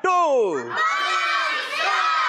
2,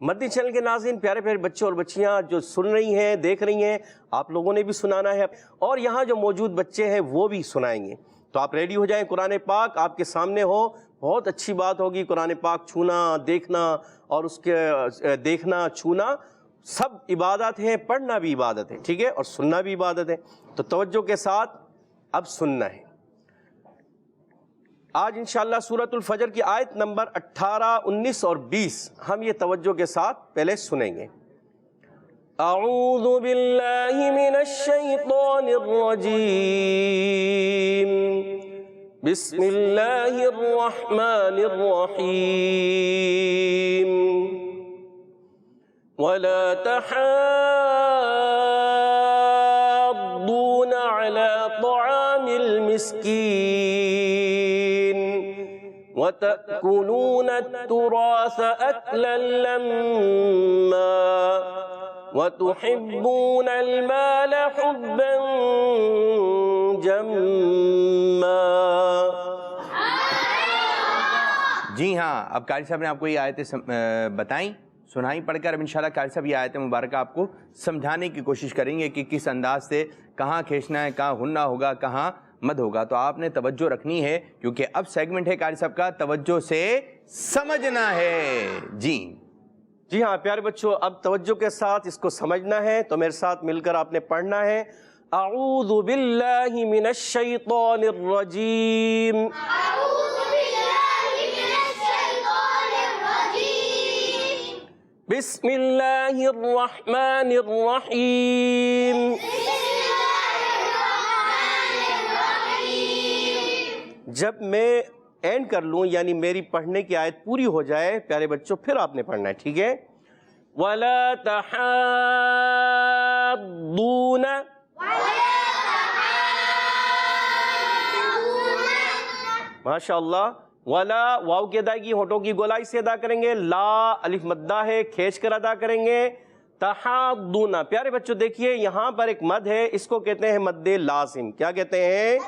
مدنی channel کے ناظرین، پیارے پیارے بچے اور بچیاں جو سن رہی ہیں، دیکھ رہی ہیں، آپ لوگوں نے بھی سنانا ہے اور یہاں جو موجود بچے ہیں وہ بھی سنائیں گے. تو آپ ریڈی ہو جائیں، قرآن پاک آپ کے سامنے ہو. بہت اچھی بات ہوگی، قرآن پاک چھونا، دیکھنا اور اس کے دیکھنا، چھونا سب عبادت ہیں، پڑھنا بھی عبادت ہے، ٹھیک ہے، اور سننا بھی عبادت ہے. تو توجہ کے ساتھ اب سننا ہے. آج انشاءاللہ سورۃ الفجر کی آیت نمبر 18، 19 اور 20 ہم یہ توجہ کے ساتھ پہلے سنیں گے. اعوذ باللہ من الشیطان الرجیم، بسم اللہ الرحمن الرحیم. ولا تحاضون على طعام المسكين وتأكلون التراث أكلا لما وتحبون المال حبا جما. جی ہاں، اب قاری صاحب نے آپ کو یہ آیتیں بتائیں، سنائی پڑھ کر. اب انشاءاللہ قاری صاحب یہ آیت مبارکہ آپ کو سمجھانے کی کوشش کریں گے کہ کس انداز سے کہاں کھینچنا ہے، کہاں ہننا ہوگا، کہاں مد ہوگا. تو آپ نے توجہ رکھنی ہے کیونکہ اب سیگمنٹ ہے قاری صاحب کا توجہ سے سمجھنا ہے. جی ہاں پیارے بچوں، اب توجہ کے ساتھ اس کو سمجھنا ہے. تو میرے ساتھ مل کر آپ نے پڑھنا ہے. اعوذ باللہ من الشیطان الرجیم، بسم اللہ الرحمن الرحیم. جب میں اینڈ کر لوں یعنی میری پڑھنے کی آیت پوری ہو جائے پیارے بچوں، پھر آپ نے پڑھنا ہے، ٹھیک ہے. وَلَا تَحَاضُّونَ، ماشاء اللہ. ولا واو کی ادائیگی ہونٹوں کی گولائی سے ادا کریں گے. لا الف مدہ ہے، کھینچ کر ادا کریں گے. تحاضون، پیارے بچوں دیکھیے یہاں پر ایک مد ہے، اس کو کہتے ہیں مد لازم. کیا کہتے ہیں؟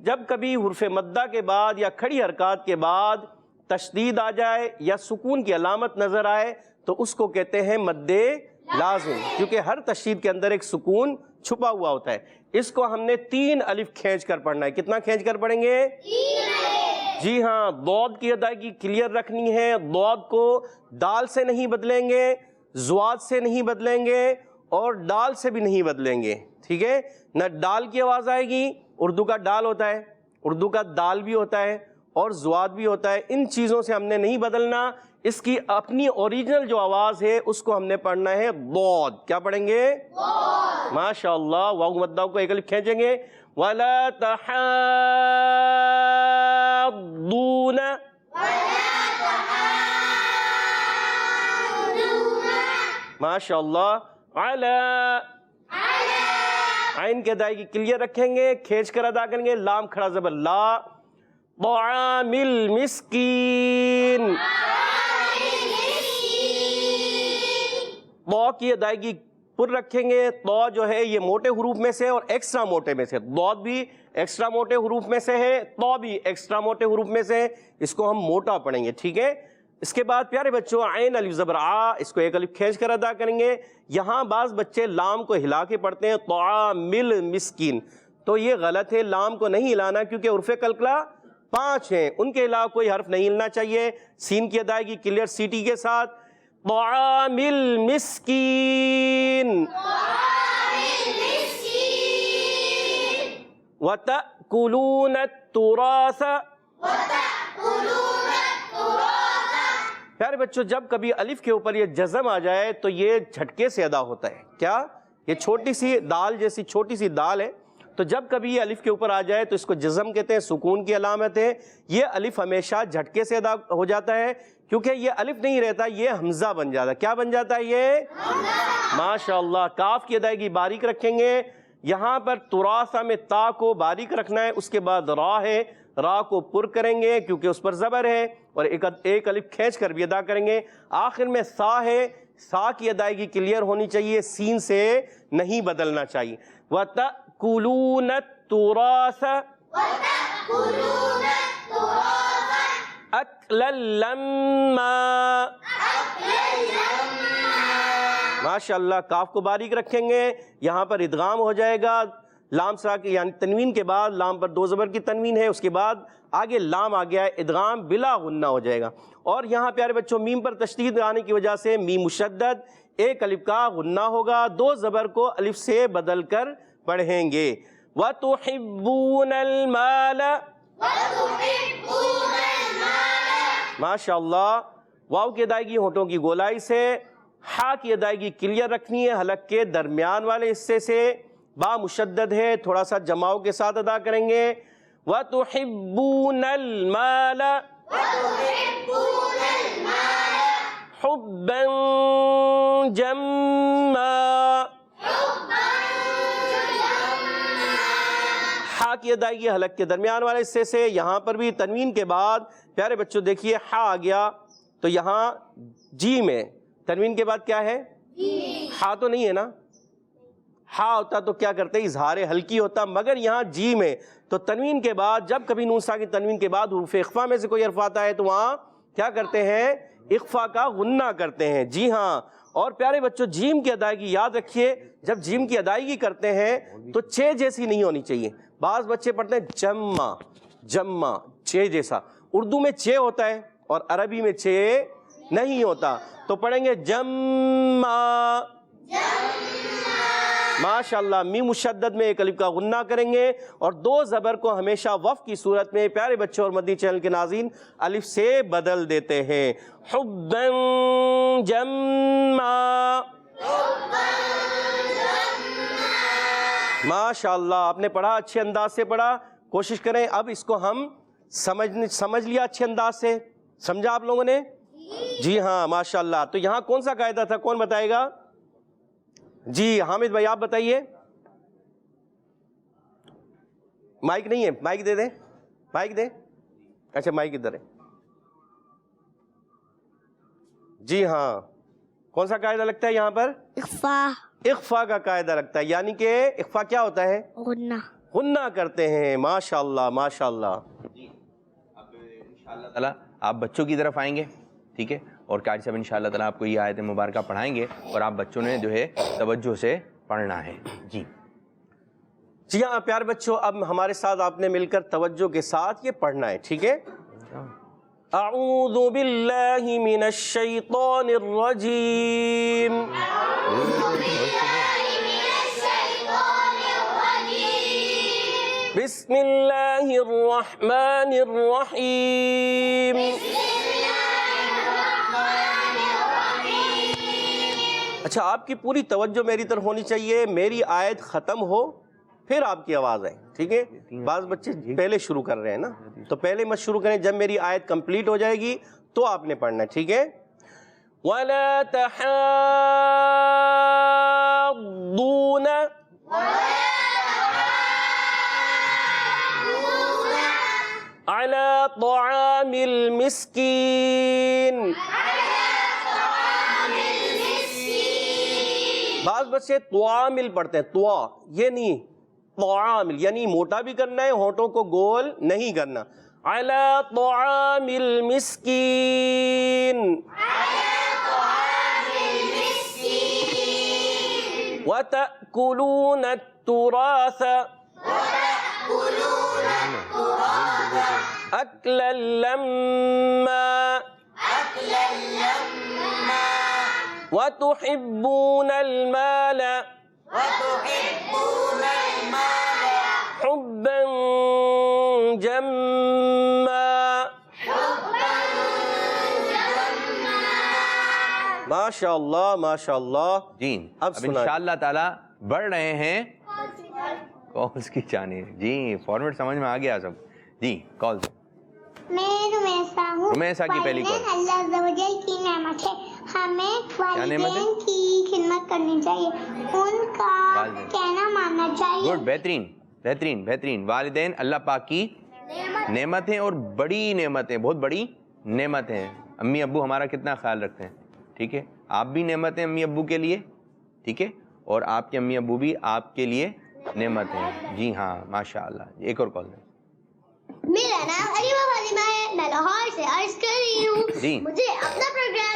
جب کبھی حرف مدہ کے بعد یا کھڑی حرکات کے بعد تشدید آ جائے یا سکون کی علامت نظر آئے تو اس کو کہتے ہیں مد لازم، کیونکہ ہر تشدید کے اندر ایک سکون چھپا ہوا ہوتا ہے. اس کو ہم نے 3 الف کھینچ کر پڑھنا ہے. کتنا کھینچ کر پڑھیں گے؟ 3. جی ہاں، ضاد کی ادائیگی کلیئر رکھنی ہے. ضاد کو دال سے نہیں بدلیں گے، زواد سے نہیں بدلیں گے اور ڈال سے بھی نہیں بدلیں گے، ٹھیک ہے. نہ ڈال کی آواز آئے گی، اردو کا ڈال ہوتا ہے، اردو کا دال بھی ہوتا ہے اور زواد بھی ہوتا ہے. ان چیزوں سے ہم نے نہیں بدلنا. اس کی اپنی اوریجنل جو آواز ہے اس کو ہم نے پڑھنا ہے ضاد. کیا پڑھیں گے؟ ضاد. ماشاء اللہ. واو مدہ کو ایک الف کھینچیں گے. وَلَا تَحَاضُّونَ، ماشاء اللہ. عَلَى، عین کی ادائیگی کلیئر رکھیں گے، کھینچ کر ادا کریں گے. لام کھڑا زبر لا. طعام المسکین، طا کی ادائیگی پر رکھیں گے. طا جو ہے یہ موٹے حروف میں سے اور ایکسٹرا موٹے میں سے. ضاد بھی ایکسٹرا موٹے حروف میں سے ہے، طا بھی ایکسٹرا موٹے حروف میں سے ہے. اس کو ہم موٹا پڑھیں گے، ٹھیک ہے. اس کے بعد پیارے بچوں عین الف زبر آ، اس کو ایک الف کھینچ کر ادا کریں گے. یہاں بعض بچے لام کو ہلا کے پڑھتے ہیں طعام المسکین، تو یہ غلط ہے. لام کو نہیں ہلانا کیونکہ حروف قلقلہ 5 ہیں، ان کے علاوہ کوئی حرف نہیں ہلنا چاہیے. سین کی ادائیگی کلیئر سیٹی کے ساتھ. طعام المسکین، وَتَأْكُلُونَ التُّرَاثَ. پیارے بچوں جب کبھی الف کے اوپر یہ جزم آ جائے تو یہ جھٹکے سے ادا ہوتا ہے. کیا؟ یہ چھوٹی سی دال جیسی چھوٹی سی دال ہے، تو جب کبھی یہ الف کے اوپر آ جائے تو اس کو جزم کہتے ہیں، سکون کی علامت ہے. یہ الف ہمیشہ جھٹکے سے ادا ہو جاتا ہے کیونکہ یہ الف نہیں رہتا، یہ حمزہ بن جاتا ہے. کیا بن جاتا ہے یہ؟ ماشاء اللہ. کاف کی ادائیگی باریک رکھیں گے. یہاں پر تراثہ میں تا کو باریک رکھنا ہے. اس کے بعد را ہے، را کو پر کریں گے کیونکہ اس پر زبر ہے اور ایک الف کھینچ کر بھی ادا کریں گے. آخر میں سا ہے، سا کی ادائیگی کلیئر ہونی چاہیے، سین سے نہیں بدلنا چاہیے. وَتَأْكُلُونَ التُّرَاثَ أَكْلًا لَمًّا. ماشاءاللہ. کاف کو باریک رکھیں گے, یہاں پر ادغام ہو جائے گا لام ساکن یعنی تنوین کے بعد لام پر 2 زبر کی تنوین ہے, اس کے بعد آگے لام آ گیا ہے, ادغام بلا غنہ ہو جائے گا. اور یہاں پیارے بچوں میم پر تشدید آنے کی وجہ سے میم مشدد, 1 الف کا غنہ ہوگا, 2 زبر کو الف سے بدل کر پڑھیں گے. وَتُحِبُّونَ الْمَالَ ماشاءاللہ. واو کی ادائیگی ہونٹوں کی گولائی سے, ہا کی ادائیگی کلیئر رکھنی ہے حلق کے درمیان والے حصے سے, با مشدد ہے, تھوڑا سا جماؤ کے ساتھ ادا کریں گے. وَتُحِبُّونَ الْمَالَ حُبًّا جَمًّا. ہا کی ادائیگی حلق کے درمیان والے حصے سے, یہاں پر بھی تنوین کے بعد پیارے بچوں دیکھیے ہا آ گیا, تو یہاں جی میں تنوین کے بعد کیا ہے, ہا تو نہیں ہے نا, ہا ہوتا تو کیا کرتے اظہار ہلکی ہوتا, مگر یہاں جی میں تو تنوین کے بعد جب کبھی نون ساکن تنوین کے بعد حروف اخفا میں سے کوئی حرف آتا ہے تو وہاں کیا کرتے ہیں, اخفا کا غنہ کرتے ہیں. جی ہاں. اور پیارے بچوں جیم کی ادائیگی یاد رکھیے, جب جیم کی ادائیگی کرتے ہیں تو چے جیسی نہیں ہونی چاہیے. بعض بچے پڑھتے ہیں جمع جمع چے جیسا, اردو میں چے ہوتا ہے اور عربی میں چے نہیں ہوتا, تو پڑھیں گے جمع. ماشاءاللہ. میم مشدد میں 1 الف کا غنہ کریں گے, اور 2 زبر کو ہمیشہ وف کی صورت میں پیارے بچوں اور مدنی چینل کے ناظرین الف سے بدل دیتے ہیں. حبًا جمًّا. ماشاءاللہ. آپ نے پڑھا, اچھے انداز سے پڑھا, کوشش کریں اب اس کو ہم سمجھ لیا اچھے انداز سے, سمجھا آپ لوگوں نے؟ جی ہاں ماشاءاللہ. تو یہاں کون سا قاعدہ تھا, کون بتائے گا؟ جی حامد بھائی آپ بتائیے. مائک نہیں ہے, مائک دے دیں, مائک دیں. اچھا مائک ادھر ہے. جی ہاں, کون سا قاعدہ لگتا ہے یہاں پر؟ اخفا. اخفا کا قاعدہ لگتا ہے, یعنی کہ اخفا کیا ہوتا ہے, غنہ. غنہ کرتے ہیں. ماشاءاللہ ماشاءاللہ. جی اب انشاءاللہ تعالیٰ آپ بچوں کی طرف آئیں گے, ٹھیک ہے, اور قاری صاحب انشاءاللہ تعالیٰ آپ کو یہ آیت مبارکہ پڑھائیں گے, اور آپ بچوں نے جو ہے توجہ سے پڑھنا ہے. جی جی ہاں پیارے بچوں, اب ہمارے ساتھ آپ نے مل کر توجہ کے ساتھ یہ پڑھنا ہے, ٹھیک ہے. اعوذ باللہ من الشیطان الرجیم. بسم اللہ الرحمن الرحیم. اچھا آپ کی پوری توجہ میری طرف ہونی چاہیے, میری آیت ختم ہو پھر آپ کی آواز آئے, ٹھیک ہے. بعض بچے پہلے شروع کر رہے ہیں نا, تو پہلے مت شروع کریں, جب میری آیت کمپلیٹ ہو جائے گی تو آپ نے پڑھنا ہے, ٹھیک ہے. وَلَا تَحَاضُّونَ عَلَى طَعَامِ الْمِسْكِينِ. بعض بچے طعامل پڑھتے ہیں, طوا یہ نہیں, طعامل یعنی موٹا بھی کرنا ہے, ہونٹوں کو گول نہیں کرنا. عَلَى طَعَامِ الْمِسْكِينِ وَتَأْكُلُونَ التُّرَاثَ أَكْلًا لَمًّا وَتُحِبُّونَ الْمَالَ حُبًّا جَمًّا. ماشاءاللہ ماشاءاللہ. جی اب اب انشاءاللہ تعالیٰ بڑھ رہے ہیں کالز کی جانب. جی فارمیٹ سمجھ میں آ گیا سب. جی کال سے میں رمیسا ہوں. رمیسا کی پہلی کال. اللہ عز و جل کی نعمت ہے, ہمیں والدین کی خدمت کرنی چاہیے, ان کا کہنا ماننا چاہیے. گڈ, بہترین بہترین بہترین. والدین اللہ پاک کی نعمت ہیں, اور بڑی نعمت ہیں, بہت بڑی نعمت ہیں. امی ابو ہمارا کتنا خیال رکھتے ہیں, ٹھیک ہے. آپ بھی نعمت ہیں امی ابو کے لیے, ٹھیک ہے, اور آپ کے امی ابو بھی آپ کے لیے نعمت ہیں. جی ہاں ماشاءاللہ. ایک اور کال. میرا نام علیمہ فاطمہ ہے, میں لاہور سے عرض کر رہی ہوں. جی مجھے اپنا پروگرام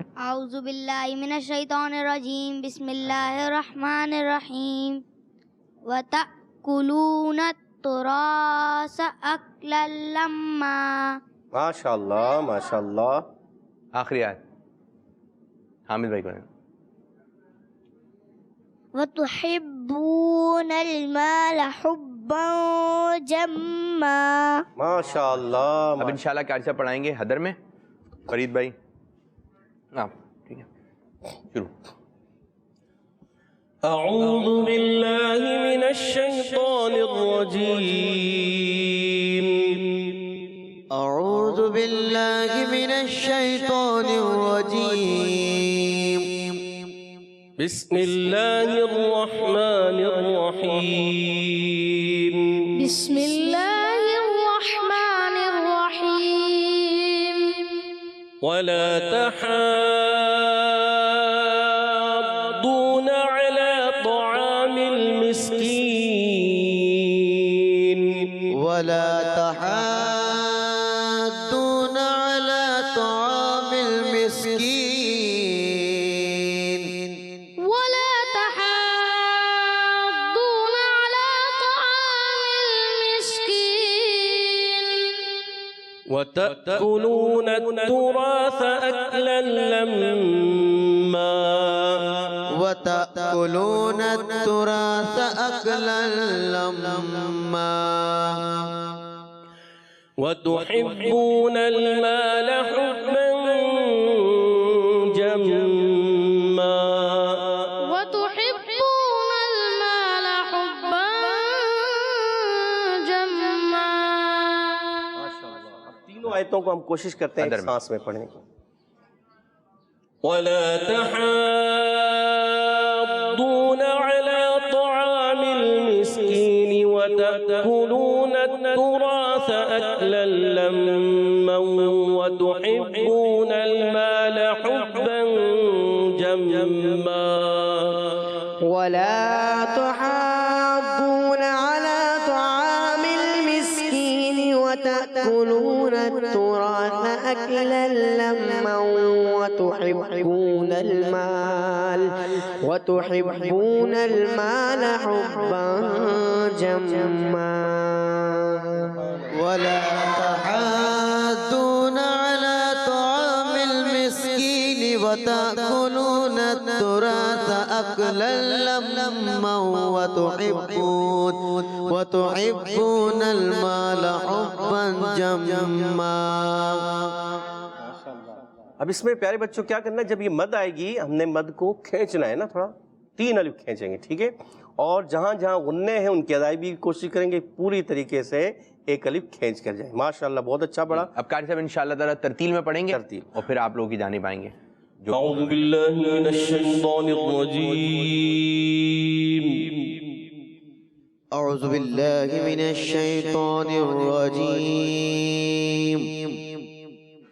اعوذ باللہ من الشیطان الرجیم بسم اللہ الرحمن الرحیم وَتَأْكُلُونَ التُّرَاثَ أَكْلًا لَمًّا. ماشاء اللہ ماشاء اللہ. آخری آیت حامد بھائی کو. وَتُحِبُّونَ الْمَالَ حُبًّا جَمًّا. ماشاء اللہ. اب انشاءاللہ کیا پڑھائیں گے حدر میں فرید بھائی؟ ہاں ٹھیک ہے شروع. اعوذ باللہ من الشیطان الرجیم. اعوذ باللہ من الشیطان الرجیم. بسم اللہ الرحمن الرحیم. بسم اللہ الرحمن الرحیم. ولا تحاضون على طعام المسكين. ولا تحاضون على طعام المسكين. ولا تحاضون على طعام المسكين. وتأكلون التراث أكلا لما. وتأكلون التراث أكلا لما. وتحبون المال حبا جما. وتحبون المال حبا جما. تینوں آیتوں کو ہم کوشش کرتے ہیں ایک سانس میں پڑھنے کی. ولا تحاضون على طعام المسكين وتأكلون التراث أكلا لما وتحبون المال حبا جما. ولا تحاضون على طعام المسكين وتأكلون التراث أكلا لما وتحبون المال حبا جما. ولا تحاضون على طعام المسكين وتأكلون التراث أكلا لما وتحبون المال حبا جما. اب اس میں پیارے بچوں کیا کرنا ہے، جب یہ مد آئے گی ہم نے مد کو کھینچنا ہے نا، تھوڑا 3 الف کھینچیں گے، ٹھیک ہے؟ اور جہاں جہاں غنّے ہیں ان کی ادائیگی کی کوشش کریں گے پوری طریقے سے 1 الف کھینچ کر جائیں. ماشاءاللہ بہت اچھا پڑھا. اب قاری صاحب انشاءاللہ تعالیٰ ترتیل میں پڑھیں گے اور پھر آپ لوگوں کی جانب آئیں گے. اعوذ باللہ من الشیطان الرجیم. اعوذ باللہ من الشیطان الرجیم.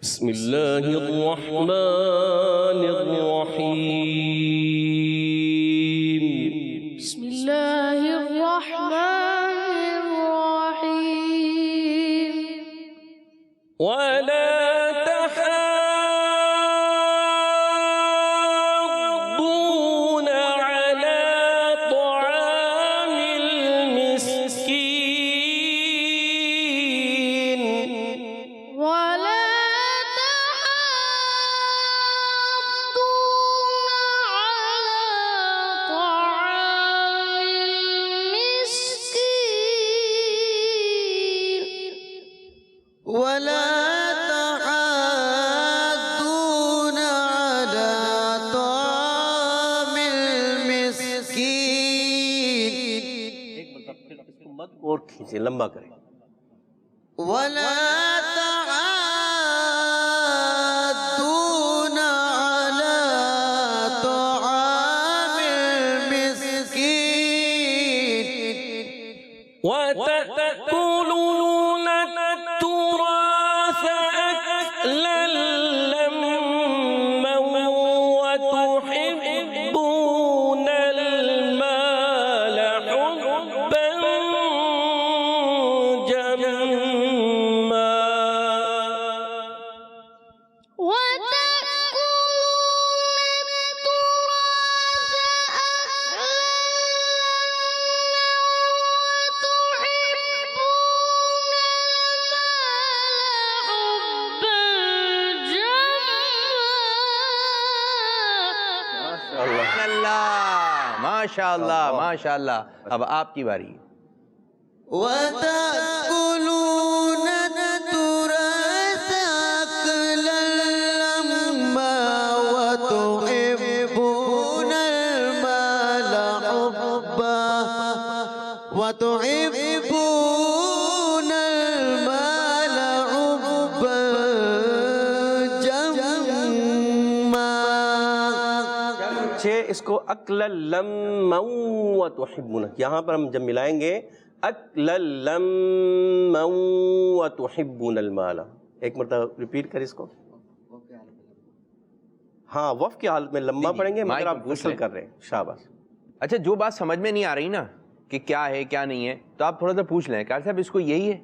بسم اللہ الرحمن الرحیم. بسم اللہ الرحمن الرحیم. ولا تحاضون على طعام المسكين. ولا تحاضون على طعام المسكين. ولا تحاضون على طعام المسكين. مد اور کھینچیں، لمبا کریں. ولا تحاضون على طعام المسكين. وتأكلون التراث أكلا لما وتحبون المال حبا جما. وتأكلون اللہ ماشاء اللہ ماشاء اللہ. اب آپ کی باری. وَتَأْكُلُونَ التُّرَاثَ أَكْلًا لَمًّا وَتُحِبُّونَ الْمَالَ حُبًّا اس کو اکل لما وتحبون، یہاں پر ہم جب ملائیں گے اکل لما وتحبون المال. ایک مرتبہ ریپیٹ کر اس کو. ہاں وقف کی حالت میں لما پڑھیں گے مگر آپ غسل کر رہے ہیں. شاباش. اچھا جو بات سمجھ میں نہیں آ رہی نا کہ کیا ہے کیا نہیں ہے تو آپ تھوڑا سا پوچھ لیں قاری صاحب اس کو یہی ہے.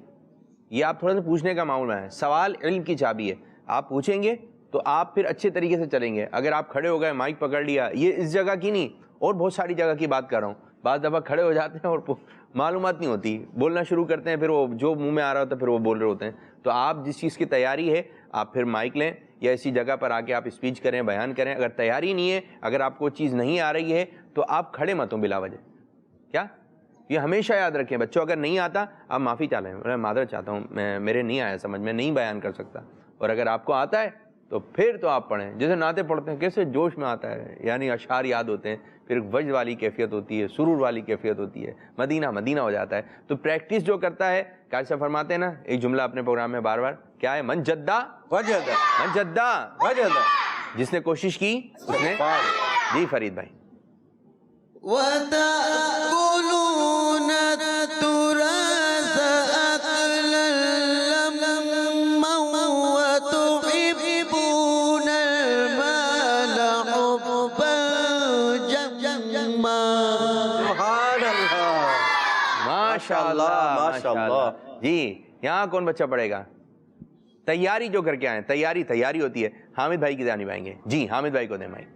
یہ آپ تھوڑا سا پوچھنے کا معاملہ ہے. سوال علم کی چابی ہے. آپ پوچھیں گے تو آپ پھر اچھے طریقے سے چلیں گے. اگر آپ کھڑے ہو گئے مائک پکڑ لیا، یہ اس جگہ کی نہیں اور بہت ساری جگہ کی بات کر رہا ہوں. بعض دفعہ کھڑے ہو جاتے ہیں اور معلومات نہیں ہوتی، بولنا شروع کرتے ہیں، پھر وہ جو منہ میں آ رہا ہوتا ہے پھر وہ بول رہے ہوتے ہیں. تو آپ جس چیز کی تیاری ہے آپ پھر مائک لیں یا ایسی جگہ پر آ کے آپ اسپیچ کریں، بیان کریں. اگر تیاری نہیں ہے، اگر آپ کو چیز نہیں آ رہی ہے تو آپ کھڑے مت ہوں بلا وجہ. کیا یہ ہمیشہ یاد رکھیں بچوں، اگر نہیں آتا آپ معافی چاہیں، میں معذرت چاہتا ہوں، میرے نہیں آیا سمجھ میں، نہیں بیان کر سکتا. اور اگر آپ کو آتا ہے تو پھر تو آپ پڑھیں. جیسے نعتیں پڑھتے ہیں کیسے جوش میں آتا ہے، یعنی اشعار یاد ہوتے ہیں، پھر وجد والی کیفیت ہوتی ہے، سرور والی کیفیت ہوتی ہے، مدینہ مدینہ ہو جاتا ہے. تو پریکٹس جو کرتا ہے، قاری صاحب فرماتے ہیں نا ایک جملہ اپنے پروگرام میں بار بار، کیا ہے؟ من جدہ وجدہ من جدہ وجدہ، جس نے کوشش کی اس نے. جی فرید بھائی. وَتَأْكُلُونَ التُّرَاثَ أَكْلًا لَمًّا وَتُحِبُّونَ المال حبا جما. سبحان اللہ ماشاء اللہ ماشاء اللہ. جی یہاں کون بچہ پڑھے گا؟ تیاری جو کر کے آئیں، تیاری ہوتی ہے. حامد بھائی کی جانب آئیں گے. جی حامد بھائی کو دیں مائک.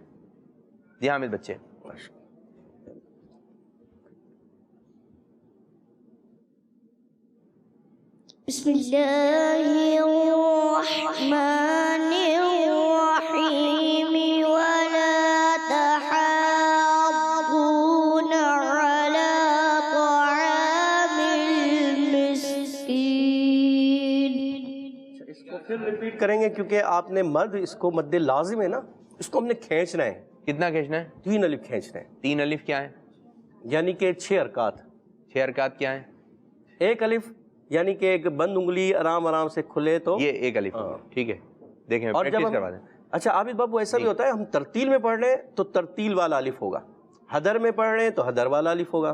جی حامد بچے. بسم اللہ الرحمن الرحیم ولا تحاضون على طعام المسکین. اس کو پھر ریپیٹ کریں گے کیونکہ آپ نے مد اس کو مد لازم ہے نا، اس کو ہم نے کھینچنا ہے. کتنا کھینچنا ہے؟ 3 الف کھینچنا ہے. 3 الف کیا ہے؟ یعنی کہ 6 حرکات. 6 حرکات کیا ہیں؟ 1 الف یعنی کہ ایک بند انگلی آرام آرام سے کھلے تو یہ 1 الف. ٹھیک ہے دیکھیں اور جب پریکٹس ہم کروا دیں. اچھا عابد بابو ایسا بھی ہوتا ہے ہم ترتیل میں پڑھ لیں تو ترتیل والا الف ہوگا، حدر میں پڑھ لیں تو حدر والا الف ہوگا.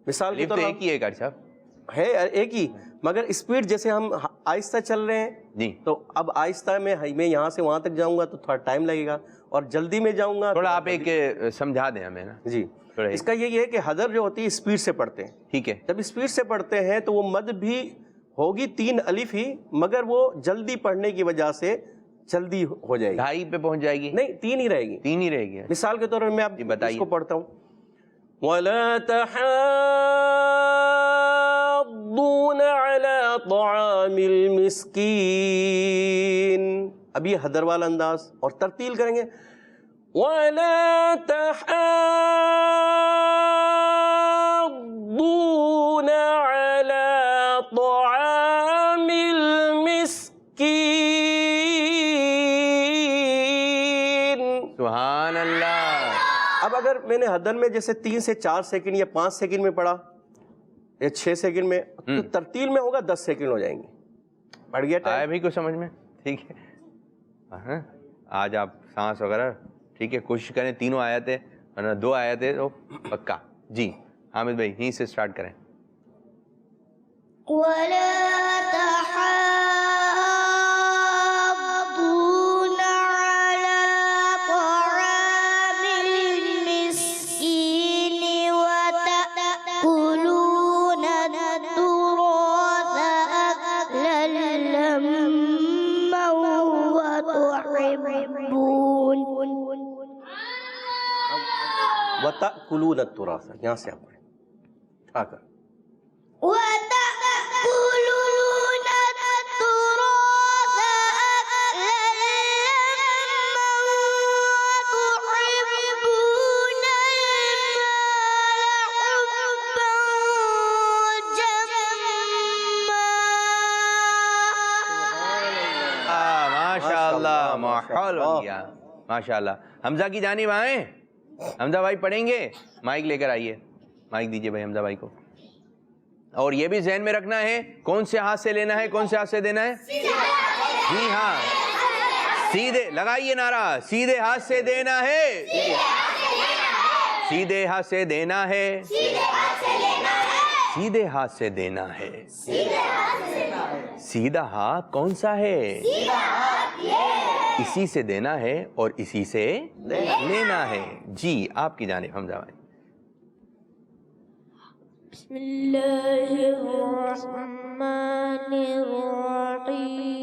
مثال کے الف طور تو پر ایک ہی ہے قاری صاحب. ہے ایک ہی، مگر اسپیڈ جیسے ہم آہستہ چل رہے ہیں جی تو اب آہستہ میں یہاں سے وہاں تک جاؤں گا تو تھوڑا ٹائم لگے گا، اور جلدی میں جاؤں گا تھوڑا آپ ایک سمجھا دیں ہمیں نا. جی. اس کا یہ ہے کہ حدر جو ہوتی ہے اسپیڈ سے پڑھتے ہیں. ٹھیک ہے. جب اسپیڈ سے پڑھتے ہیں تو وہ مد بھی ہوگی 3 الف ہی، مگر وہ جلدی پڑھنے کی وجہ سے جلدی ہو جائے گی. 2.5 پہ پہنچ جائے گی. نہیں 3 ہی رہے گی. 3 ہی رہے گی. مثال کے طور پر میں آپ بتائیے اس کو پڑھتا ہوں. وَلَا تَحَاضُّونَ عَلَى طَعَامِ الْمِسْكِينِ. اب یہ حدر والا انداز اور ترتیل کریں گے. وَلَا تَحَاضُّونَ عَلَى طَعَامِ الْمِسْكِينِ. سبحان اللہ. اب اگر میں نے حدر میں جیسے 3 سے 4 سیکنڈ یا 5 سیکنڈ میں پڑھا یا 6 سیکنڈ میں، تو ترتیل میں ہوگا 10 سیکنڈ ہو جائیں گے. بڑھ گیا آیا ٹائم. بھی کچھ سمجھ میں؟ ٹھیک ہے. ہاں آج آپ سانس وغیرہ ٹھیک ہے کوشش کریں. 3 آیتیں ورنہ 2 آیتیں تو پکا. جی حامد بھائی یہیں سے سٹارٹ کریں. ولا تحاضون على طعام المسكين وتأكلون التراث أكلا لما وتحبون. وَتَأْكُلُونَ التُّرَاثَ. یہاں سے آپ پڑھیں اٹھا کر. وَتَأْكُلُونَ التُّرَاثَ أَكْلًا لَمًّا وَتُحِبُّونَ ماحول بن گیا. ماشاءاللہ. حمزہ کی جانب آئیں. حمزہ بھائی پڑھیں گے؟ مائک لے کر آئیے. مائک دیجیے بھائی حمزہ بھائی کو. اور یہ بھی ذہن میں رکھنا ہے کون سے ہاتھ سے لینا ہے کون سے ہاتھ سے دینا ہے. جی ہاں, سیدھے لگائیے نعرہ, سیدھے ہاتھ سے دینا ہے, سیدھے ہاتھ سے دینا ہے, سیدھے ہاتھ سے دینا ہے. سیدھا ہاتھ کون سا ہے؟ اسی سے دینا ہے اور اسی سے لینا ہے. جی آپ کی جانب حمزہ بھائی. بسم اللہ الرحمن الرحیم.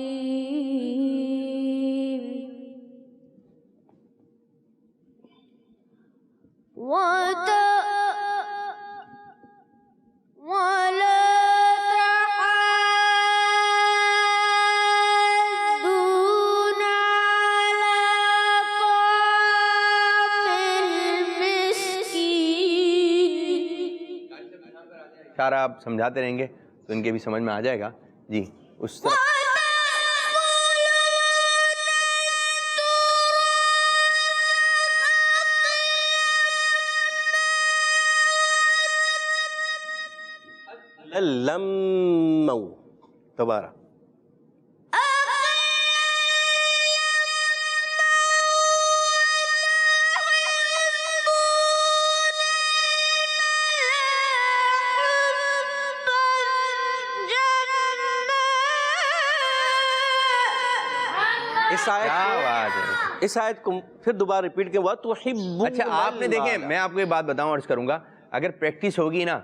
اشارہ آپ سمجھاتے رہیں گے تو ان کے بھی سمجھ میں آ جائے گا. جی اس طرح لمو دوبارہ. اس آیت کو پھر دوبارہ ریپیٹ کے بعد تو. اچھا آپ نے دیکھیں, میں آپ کو یہ بات بتاؤں عرض کروں گا, اگر پریکٹس ہوگی نا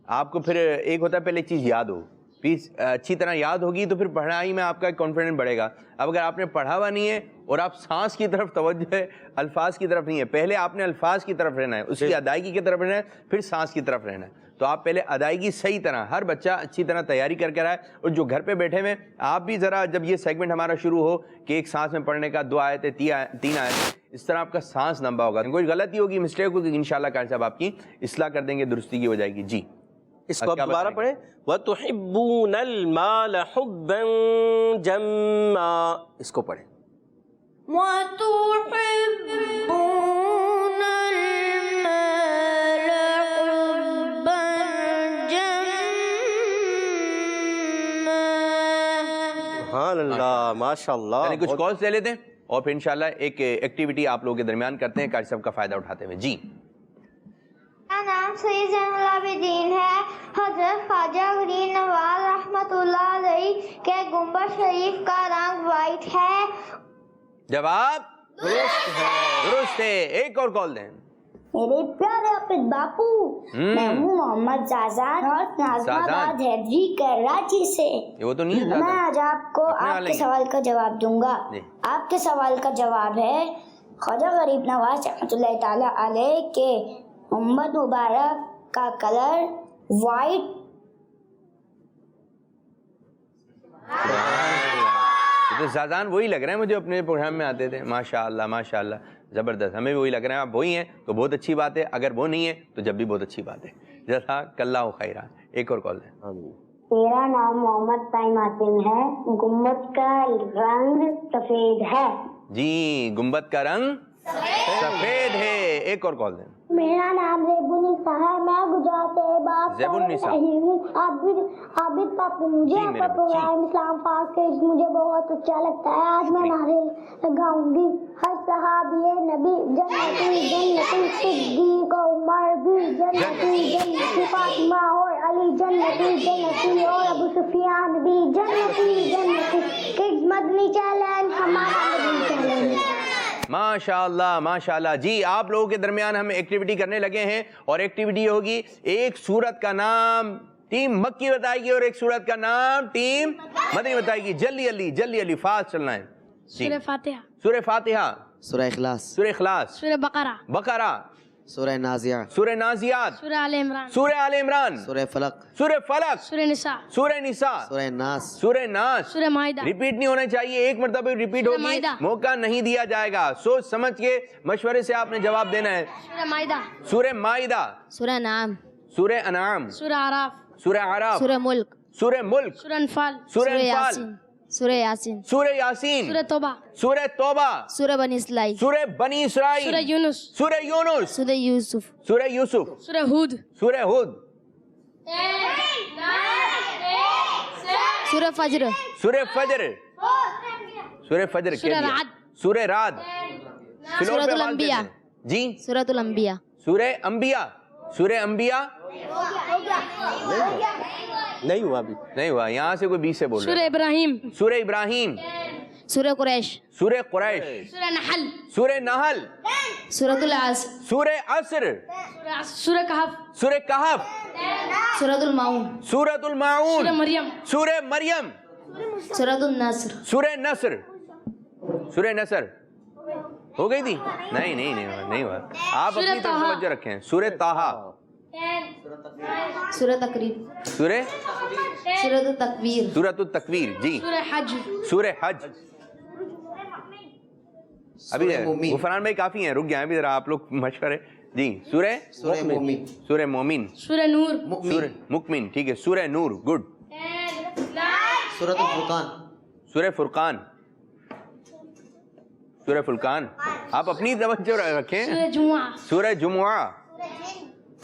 آپ کو, پھر ایک ہوتا ہے پہلے چیز یاد ہو, پلیز اچھی طرح یاد ہوگی تو پھر پڑھائی میں آپ کا کانفیڈنس بڑھے گا. اب اگر آپ نے پڑھا ہوا نہیں ہے اور آپ سانس کی طرف توجہ ہے, الفاظ کی طرف نہیں ہے, پہلے آپ نے الفاظ کی طرف رہنا ہے, اس کی ادائیگی کی طرف رہنا ہے, پھر سانس کی طرف رہنا ہے. تو آپ پہلے ادائیگی صحیح طرح, ہر بچہ اچھی طرح تیاری کر کے آئے. اور جو گھر پہ بیٹھے ہوئے آپ بھی ذرا, جب یہ سیگمنٹ ہمارا شروع ہو کہ ایک سانس میں پڑھنے کا 2 آیتیں 3 آیتیں, اس طرح آپ کا سانس لمبا ہوگا. کوئی غلطی ہوگی, مسٹیک ہوگی, انشاءاللہ قاری صاحب آپ کی اصلاح کر دیں گے, درستی کی ہو جائے گی. جی اس کو دوبارہ پڑھیں. وَتُحِبُّونَ الْمَالَ حُبًّا جَمًّا. اس کو پڑھیں. وَتُحِبُّونَ الْمَالَ حُبًّا جَمًّا. سبحان اللہ, ماشاء اللہ. یعنی کچھ کالز لے لیتے ہیں اور پھر انشاءاللہ ایک ایکٹیویٹی آپ لوگوں کے درمیان کرتے ہیں قاری صاحب کا فائدہ اٹھاتے ہوئے. جی میرا نام سید زین العابدین ہے. حضرت خواجہ غریر نواز رحمۃ اللہ علیہ کے گنبد شریف کا رنگ وائٹ ہے. جواب درست ہے. ایک اور کال دیں. میرے پیارے حافظ باپو, میں ہوں محمد زازان اور نازم آباد حیدری کراچی سے. وہ تو نہیں ہے. میں آج آپ کو آپ کے سوال کا جواب دوں گا. آپ کے سوال کا جواب ہے خواجہ غریب نواز رحمۃ اللہ تعالی علیہ کے گنبد مبارک کا کلر وائٹ. تو زازان وہی لگ رہے ہیں مجھے, اپنے پروگرام میں آتے تھے. ماشاءاللہ ماشاءاللہ, زبردست. ہمیں بھی وہی لگ رہے ہیں. آپ وہی ہیں تو بہت اچھی بات ہے, اگر وہ نہیں ہے تو جب بھی بہت اچھی بات ہے. جزاک اللہ خیرہ. ایک اور کال ہے. میرا نام محمد طاہر عاصم ہے. گنبد کا رنگ سفید ہے. جی گنبد کا رنگ سفید ہے. ایک اور کال دیں. میرا نام زیب النساء ہے. میں گجرات سے بات کر رہی ہوں. عابد پاپو, مجھے آپ کا پروگرام اسلام پاک مجھے بہت اچھا لگتا ہے. آج میں نعرے لگاؤں گی. ہر صحابی نبی جنتی جنتی, صدیق عمر بھی جنتی جنتی, فاطمہ اور علی جنتی جنتی, اور ابو سفیان بھی جنتی جنتی. کڈز مدنی چیلنج ہمارا مدنی چیلنج. ماشاءاللہ ماشاءاللہ. جی آپ لوگوں کے درمیان ہم ایکٹیویٹی کرنے لگے ہیں, اور ایکٹیویٹی ہوگی ایک سورت کا نام ٹیم مکی بتائے گی اور ایک سورت کا نام ٹیم مدنی بتائے گی. جلدی علی فاسٹ چلنا ہے. سورہ فاتحہ, سورہ فاتحہ, سورہ اخلاص, سورہ اخلاص, سورہ بقرہ, سورہ نازعات, سورہ نازعات, سورہ آل عمران, سورہ آل عمران, سورہ فلق, سورہ فلق, سورہ نساء, سورہ نساء, سورہ ناس, سورہ ناس. سورہ مائدہ. ریپیٹ نہیں ہونا چاہیے, ایک مرتبہ ریپیٹ ہوگی, مائدہ. موقع نہیں دیا جائے گا. سوچ سمجھ کے مشورے سے آپ نے جواب دینا ہے. سورہ مائدہ, سورہ مائدہ, سورہ نعم, سورہ انعام, سورہ آراف, سورہ عراف, سورہ ملک, سورہ ملک, سورہ انفال, سورہ انفال, سورہ یاسین. سورہ یاسین. سورہ توبہ. سورہ توبہ. سورہ بنی اسرائیل. سورہ بنی اسرائیل. سورہ یونس. سورہ یونس. سورہ یوسف. سورہ یوسف. سورہ ہود. سورہ ہود. سورہ فجر. سورہ فجر. سورہ فجر. سورہ رعد. سورہ رعد. سورۃ الانبیاء. جی. سورۃ الانبیاء. سورہ انبیاء. سورہ انبیاء نہیں ہوا ابھی. نہیں ہوا, یہاں سے کوئی 20 سے بول رہا سورہ ہے. ابراہیم. سورہ ابراہیم. سورہ قریش. سورہ قریش. سورہ نحل. سورہ نحل. سورۃ العصر. سورہ عصر. سورہ کہف. سورہ کہف. سورۃ الماعون. سورۃ الماعون. سورہ مریم. سورہ مریم. سورۃ النصر. سورہ نصر. سورہ نصر ہو گئی تھی. نہیں ہوا. آپ سورہ اپنی طرف طٰہٰ. توجہ رکھیں. سورہ طٰہٰ. سورہ تقریب. سورہ سورۃ التکویر. سورۃ التکویر. جی. سورہ حج. سورہ حج. ابھی سورہ مومن. غفران بھائی کافی ہیں, رک گئے ابھی ذرا آپ لوگ مشورے. جی. سورہ سورہ مومن. سورہ مومن. سورہ نور. سورہ مکمن. ٹھیک ہے. سورہ نور. گڈ. سورۃ الفرقان. سورہ فرقان. سورہ فرقان. آپ اپنی توجہ رکھیں. سورہ جمعہ. سورہ جمعہ.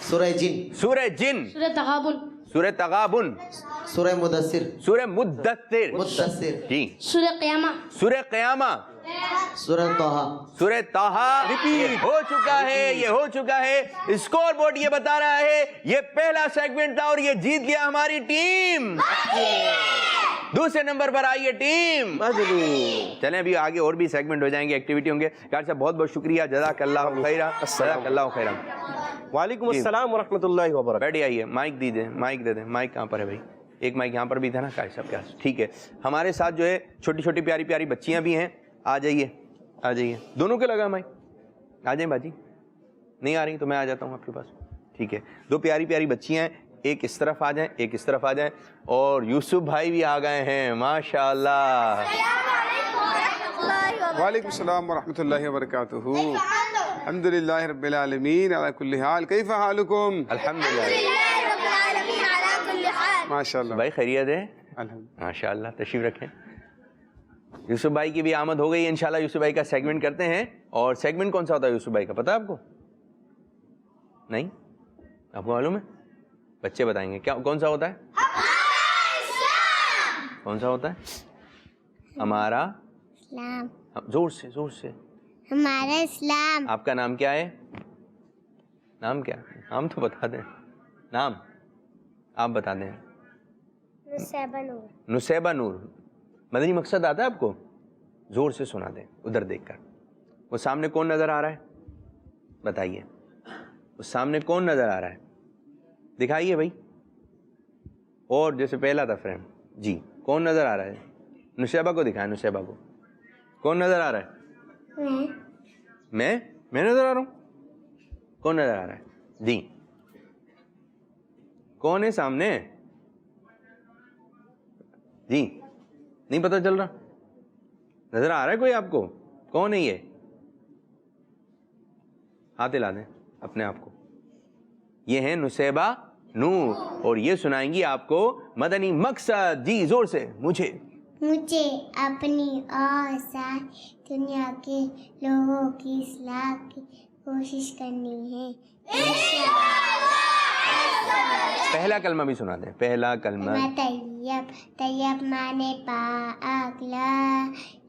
سورہ جن. سورہ جن. سورہ تغابن. سورہ تغابن. سورہ مدثر. سورہ مدثر. مدثر. جی. سورہ قیامہ. سورہ قیامہ. سورہ طٰہٰ. سورہ طٰہٰ. ریپیٹ ہو چکا ہے. یہ ہو چکا ہے. اسکور بورڈ یہ بتا رہا ہے یہ پہلا سیگمنٹ تھا اور یہ جیت گیا ہماری ٹیم. دوسرے نمبر پر آئیے ٹیم. چلیں ابھی آگے اور بھی سیگمنٹ ہو جائیں گے, ایکٹیویٹی ہوں گے. ڈاکٹر صاحب بہت بہت شکریہ. جزاک اللہ خیرہ. جزاک اللہ خیرہ. وعلیکم السلام ورحمۃ اللہ وبرکاتہ. بیٹھے آئیے. مائک دیجیے. مائک دے دیں. مائک کہاں پر ہے بھائی؟ ایک مائک یہاں پر بھی تھا نا قاری صاحب کے پاس. ٹھیک ہے. ہمارے ساتھ جو ہے چھوٹی چھوٹی پیاری پیاری بچیاں بھی ہیں. آ جائیے. آ جائیے. دونوں کے لگا مائک. آ جائیں باجی. نہیں آ رہی تو میں آ جاتا ہوں آپ کے پاس. ٹھیک ہے. دو پیاری پیاری بچیاں ہیں. ایک اس طرف آ جائیں, ایک اس طرف آ جائیں. اور یوسف بھائی بھی آ گئے ہیں ماشاء اللہ. وعلیکم السلام ورحمۃ اللہ وبرکاتہ. الحمد للہ رب العالمین علی کل حال. کیف حالکم؟ الحمدللہ. ماشاء اللہ بھائی خیریت ہے؟ الحمد. ماشاء اللہ. تشریف رکھیں. یوسف بھائی کی بھی آمد ہو گئی. انشاءاللہ یوسف بھائی کا سیگمنٹ کرتے ہیں. اور سیگمنٹ کون سا ہوتا ہے یوسف بھائی کا پتہ ہے آپ کو؟ نہیں آپ کو معلوم ہے؟ بچے بتائیں گے. کیا کون سا ہوتا ہے؟ کون سا ہوتا ہے؟ ہمارا اسلام. زور سے زور سے. ہمارا اسلام. آپ کا نام کیا ہے؟ نام کیا؟ نام تو بتا دیں. نام آپ بتا دیں. نصیبہ نور. نصیبہ نور. مدنی مقصد آتا ہے آپ کو؟ زور سے سنا دیں ادھر دیکھ کر. وہ سامنے کون نظر آ رہا ہے بتائیے. وہ سامنے کون نظر آ رہا ہے دکھائیے بھائی. اور جیسے پہلا تھا فریم. جی کون نظر آ رہا ہے؟ نصیبہ کو دکھائیں. نصیبہ کو کون نظر آ رہا ہے؟ میں نظر آ رہا ہوں. کون نظر آ رہا ہے؟ جی کون ہے سامنے؟ جی نہیں پتہ چل رہا. نظر آ رہا ہے کوئی آپ کو؟ کون ہے یہ؟ ہاتھ ہلا دیں اپنے آپ کو. یہ ہیں نصیبہ نور اور یہ سنائیں گی آپ کو مدنی مقصد. جی زور سے. مجھے اپنی اور ساری دنیا کے لوگوں کی اصلاح کی کوشش کرنی ہے. پہلا کلمہ بھی سنا دیں. پہلا کلمہ. طیب مانے پاک لا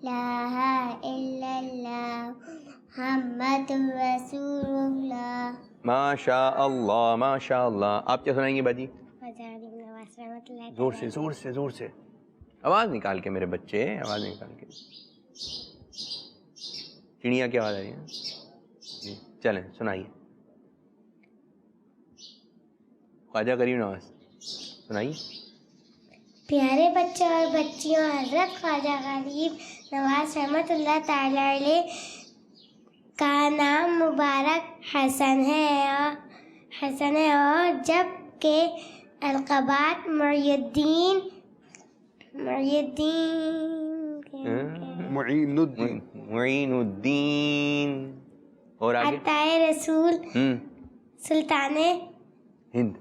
الہ الا اللہ محمد رسول اللہ. ماشاء اللہ ماشاء اللہ. آپ کیا سنائیں گے باجی؟ زور سے زور سے زور سے. آواز نکال کے میرے بچے. آواز نکال کے. چڑیا کی آواز آ رہی ہے. جی چلیں سنائیے. خواجہ کریم نواز سنائیے. پیارے بچے اور بچیوں، حضرت خواجہ غریب نواز رحمۃ اللہ تعالی علیہ کا نام مبارک حسن ہے اور جب کہ القابات معین الدین اور آگے عطائے رسول سلطان ہند.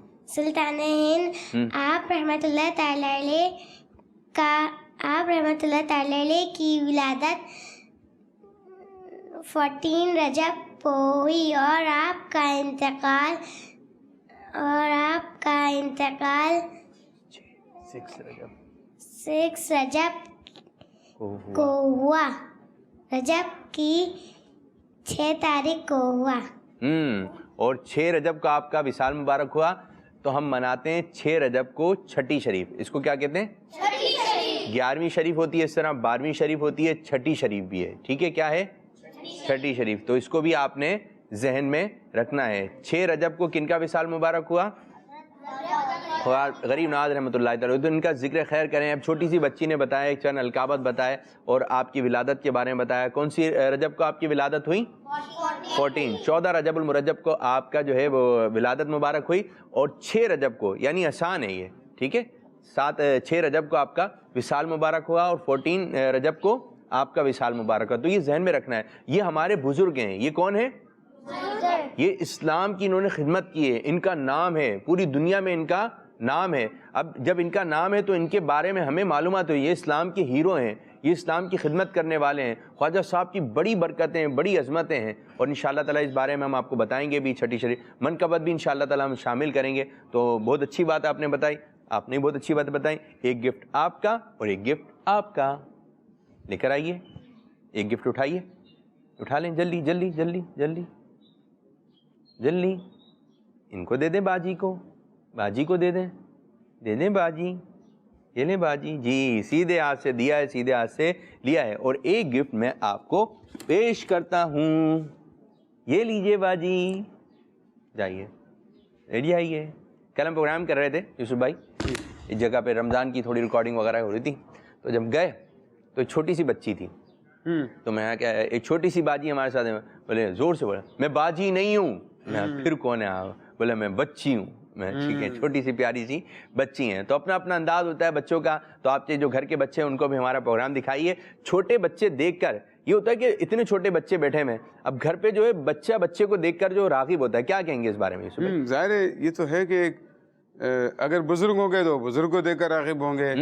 آپ رحمۃ اللہ تعالی علیہ کا آپ رحمۃ اللہ تعالی علیہ کی ولادت 14 رجب کو ہوئی اور آپ کا انتقال 6 رجب کو ہوا. رجب کی 6 تاریخ کو ہوا. اور 6 رجب کا آپ کا وصال مبارک ہوا تو ہم مناتے ہیں 6 رجب کو چھٹی شریف. اس کو کیا کہتے ہیں؟ 11ویں شریف ہوتی ہے, اس طرح 12ویں شریف ہوتی ہے, چھٹی شریف بھی ہے. ٹھیک ہے, کیا ہے؟ چھٹی شریف. تو اس کو بھی آپ نے ذہن میں رکھنا ہے. 6 رجب کو کن کا وصال مبارک ہوا؟ غریب نواز رحمۃ اللہ تعالیٰ. تو ان کا ذکر خیر کریں. اب چھوٹی سی بچی نے بتایا, ایک چند القابت بتائے اور آپ کی ولادت کے بارے میں بتایا. کون سی رجب کو آپ کی ولادت ہوئی؟ 14 رجب المرجب کو آپ کا جو ہے وہ ولادت مبارک ہوئی. اور 6 رجب کو, یعنی آسان ہے یہ, ٹھیک ہے, 6 رجب کو آپ کا وصال مبارک ہوا اور 14 رجب کو آپ کا وصال مبارک ہوا. تو یہ ذہن میں رکھنا ہے. یہ ہمارے بزرگ ہیں. یہ کون ہے؟ یہ اسلام کی انہوں نے خدمت کی ہے. ان کا نام ہے, پوری دنیا میں ان کا نام ہے. اب جب ان کا نام ہے تو ان کے بارے میں ہمیں معلومات ہوئی. یہ اسلام کے ہیرو ہیں, یہ اسلام کی خدمت کرنے والے ہیں. خواجہ صاحب کی بڑی برکتیں ہیں, بڑی عظمتیں ہیں, اور انشاءاللہ تعالیٰ اس بارے میں ہم آپ کو بتائیں گے بھی. چھٹی شریف منقبت بھی انشاءاللہ تعالیٰ ہم شامل کریں گے. تو بہت اچھی بات آپ نے بتائی, آپ نے بہت اچھی بات بتائی. ایک گفٹ آپ کا اور ایک گفٹ آپ کا. لے کر آئیے, ایک گفٹ اٹھائیے, اٹھا لیں جلدی جلدی جلدی جلدی جلدی. ان کو دے دیں باجی کو, باجی کو دے دیں, دے دیں باجی. یہ لیں باجی جی, سیدھے ہاتھ سے دیا ہے, سیدھے ہاتھ سے لیا ہے. اور ایک گفٹ میں آپ کو پیش کرتا ہوں. یہ لیجئے باجی, جائیے ریڈی آئیے. کل ہم پروگرام کر رہے تھے یوسف بھائی, اس جگہ پہ رمضان کی تھوڑی ریکارڈنگ وغیرہ ہو رہی تھی. تو جب گئے تو ایک چھوٹی سی بچی تھی. تو میں کیا, ایک چھوٹی سی باجی ہمارے ساتھ, بولے زور سے بولا میں باجی نہیں ہوں. میں پھر کون ہے؟ بولے میں بچی ہوں. میں ٹھیک ہے, چھوٹی سی پیاری سی بچی ہیں. تو اپنا اپنا انداز ہوتا ہے بچوں کا. تو آپ کے جو گھر کے بچے ہیں ان کو بھی ہمارا پروگرام دکھائیے. چھوٹے بچے دیکھ کر یہ ہوتا ہے کہ اتنے چھوٹے بچے بیٹھے ہیں, اب گھر پہ جو ہے بچے کو دیکھ کر جو راغب ہوتا ہے. کیا کہیں گے اس بارے میں؟ ظاہر ہے یہ تو ہے کہ اگر بزرگ ہوں گے تو بزرگ کو دیکھ کر راغب ہوں گے,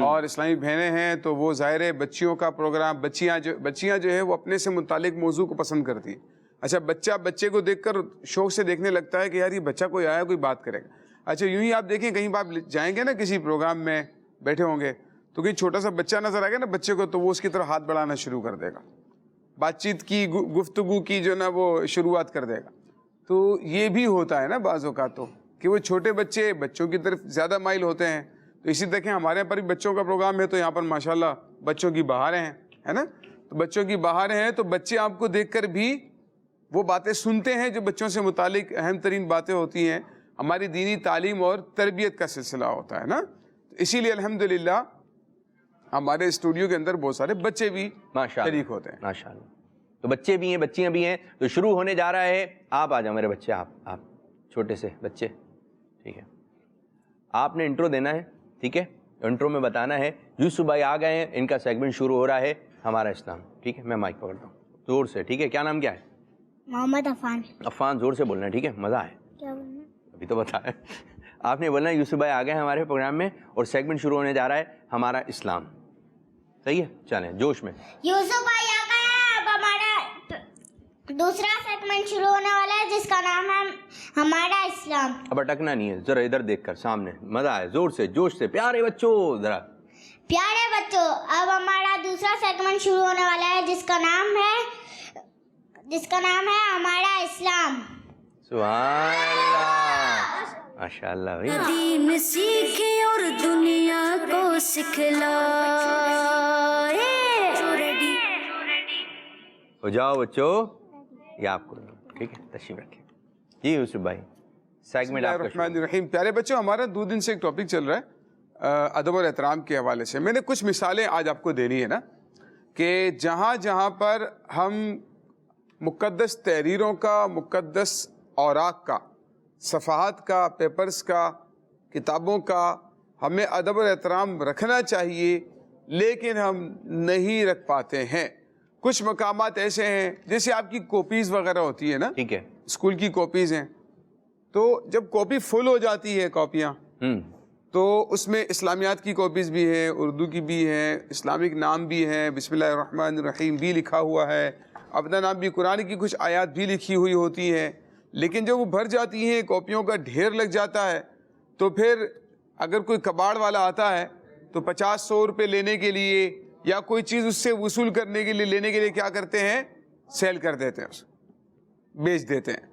اور اسلامی بہنیں ہیں تو وہ ظاہر ہے بچیوں کا پروگرام, بچیاں جو ہے وہ اپنے سے متعلق موضوع کو پسند کرتی ہیں. اچھا, بچے کو دیکھ کر شوق سے دیکھنے لگتا ہے کہ یار یہ بچہ کوئی آیا, کوئی بات کرے گا. اچھا, یوں ہی آپ دیکھیں کہیں آپ جائیں گے نا کسی پروگرام میں بیٹھے ہوں گے تو کہیں چھوٹا سا بچہ نظر آئے گا نا بچے کو, تو وہ اس کی طرف ہاتھ بڑھانا شروع کر دے گا, بات چیت کی گفتگو کی جو نا وہ شروعات کر دے گا. تو یہ بھی ہوتا ہے نا بعض اوقات تو کہ وہ چھوٹے بچے بچوں کی طرف زیادہ مائل ہوتے ہیں. تو اسی دیکھیں ہمارے یہاں پر بھی بچوں کا پروگرام ہے تو یہاں پر ماشاءاللہ بچوں کی بہاریں ہیں, ہے نا. تو بچوں کی بہاریں ہیں تو بچے آپ کو دیکھ کر بھی وہ باتیں سنتے ہیں جو بچوں سے متعلق اہم ترین باتیں ہوتی ہیں. ہماری دینی تعلیم اور تربیت کا سلسلہ ہوتا ہے نا. اسی لیے الحمدللہ ہمارے اسٹوڈیو کے اندر بہت سارے بچے بھی شریک ہوتے ہیں. ماشاءاللہ. تو بچے بھی ہیں, بچیاں بھی ہیں. تو شروع ہونے جا رہا ہے. آپ آ جاؤ میرے بچے, آپ چھوٹے سے بچے, ٹھیک ہے. آپ نے انٹرو دینا ہے, ٹھیک ہے. انٹرو میں بتانا ہے یوسف بھائی آ گئے ہیں, ان کا سیگمنٹ شروع ہو رہا ہے ہمارا اسلام, ٹھیک ہے. میں مائک پکڑتا ہوں, زور سے, ٹھیک ہے. کیا نام کیا ہے؟ محمد عفان. عفان, زور سے بولنا ہے, ٹھیک ہے. مزہ ہے, کیا بولنا؟ ابھی تو بتایا. آپ نے بولنا ہے یوسف بھائی آ گئے ہیں ہمارے پروگرام میں اور سیگمنٹ شروع ہونے جا رہا ہے ہمارا اسلام. صحیح ہے, چلیں جوش میں. یوسف بھائی آ گئے ہیں, اب ہمارا دوسرا سیگمنٹ شروع ہونے والا ہے جس کا نام ہے ہمارا اسلام. اب اٹکنا نہیں ہے, ذرا ادھر دیکھ کر سامنے. مزہ ہے, زور سے جوش سے. پیارے بچوں, ذرا پیارے بچوں, اب ہمارا دوسرا سیگمنٹ شروع ہونے والا ہے جس کا نام ہے ہمارا اسلام. سبحان اللہ, ماشاء اللہ. دین سیکھے اور دنیا کو سکھلائے. ہو جاؤ بچوں, یہ آپ کو, ٹھیک ہے. تشریف رکھیں جی یوسف بھائی, سیگمنٹ آپ کا. الرحمن الرحیم. پیارے بچوں, ہمارا 2 دن سے ایک ٹاپک چل رہا ہے ادب اور احترام کے حوالے سے. میں نے کچھ مثالیں آج آپ کو دینی ہے نا, کہ جہاں پر ہم مقدس تحریروں کا, مقدس اوراق کا, صفحات کا, پیپرز کا, کتابوں کا ہمیں ادب اور احترام رکھنا چاہیے لیکن ہم نہیں رکھ پاتے ہیں. کچھ مقامات ایسے ہیں جیسے آپ کی کاپیز وغیرہ ہوتی ہے نا, ٹھیک ہے, اسکول کی کاپیز ہیں, تو جب کاپی فل ہو جاتی ہے, کاپیاں تو اس میں اسلامیات کی کاپیز بھی ہیں، اردو کی بھی ہیں، اسلامک نام بھی ہیں، بسم اللہ الرحمن الرحیم بھی لکھا ہوا ہے، اپنا نام بھی، قرآن کی کچھ آیات بھی لکھی ہوئی ہوتی ہیں. لیکن جب وہ بھر جاتی ہیں، کاپیوں کا ڈھیر لگ جاتا ہے، تو پھر اگر کوئی کباڑ والا آتا ہے تو 50-100 روپے لینے کے لیے یا کوئی چیز اس سے وصول کرنے کے لیے لینے کے لیے کیا کرتے ہیں؟ سیل کر دیتے ہیں، بیچ دیتے ہیں،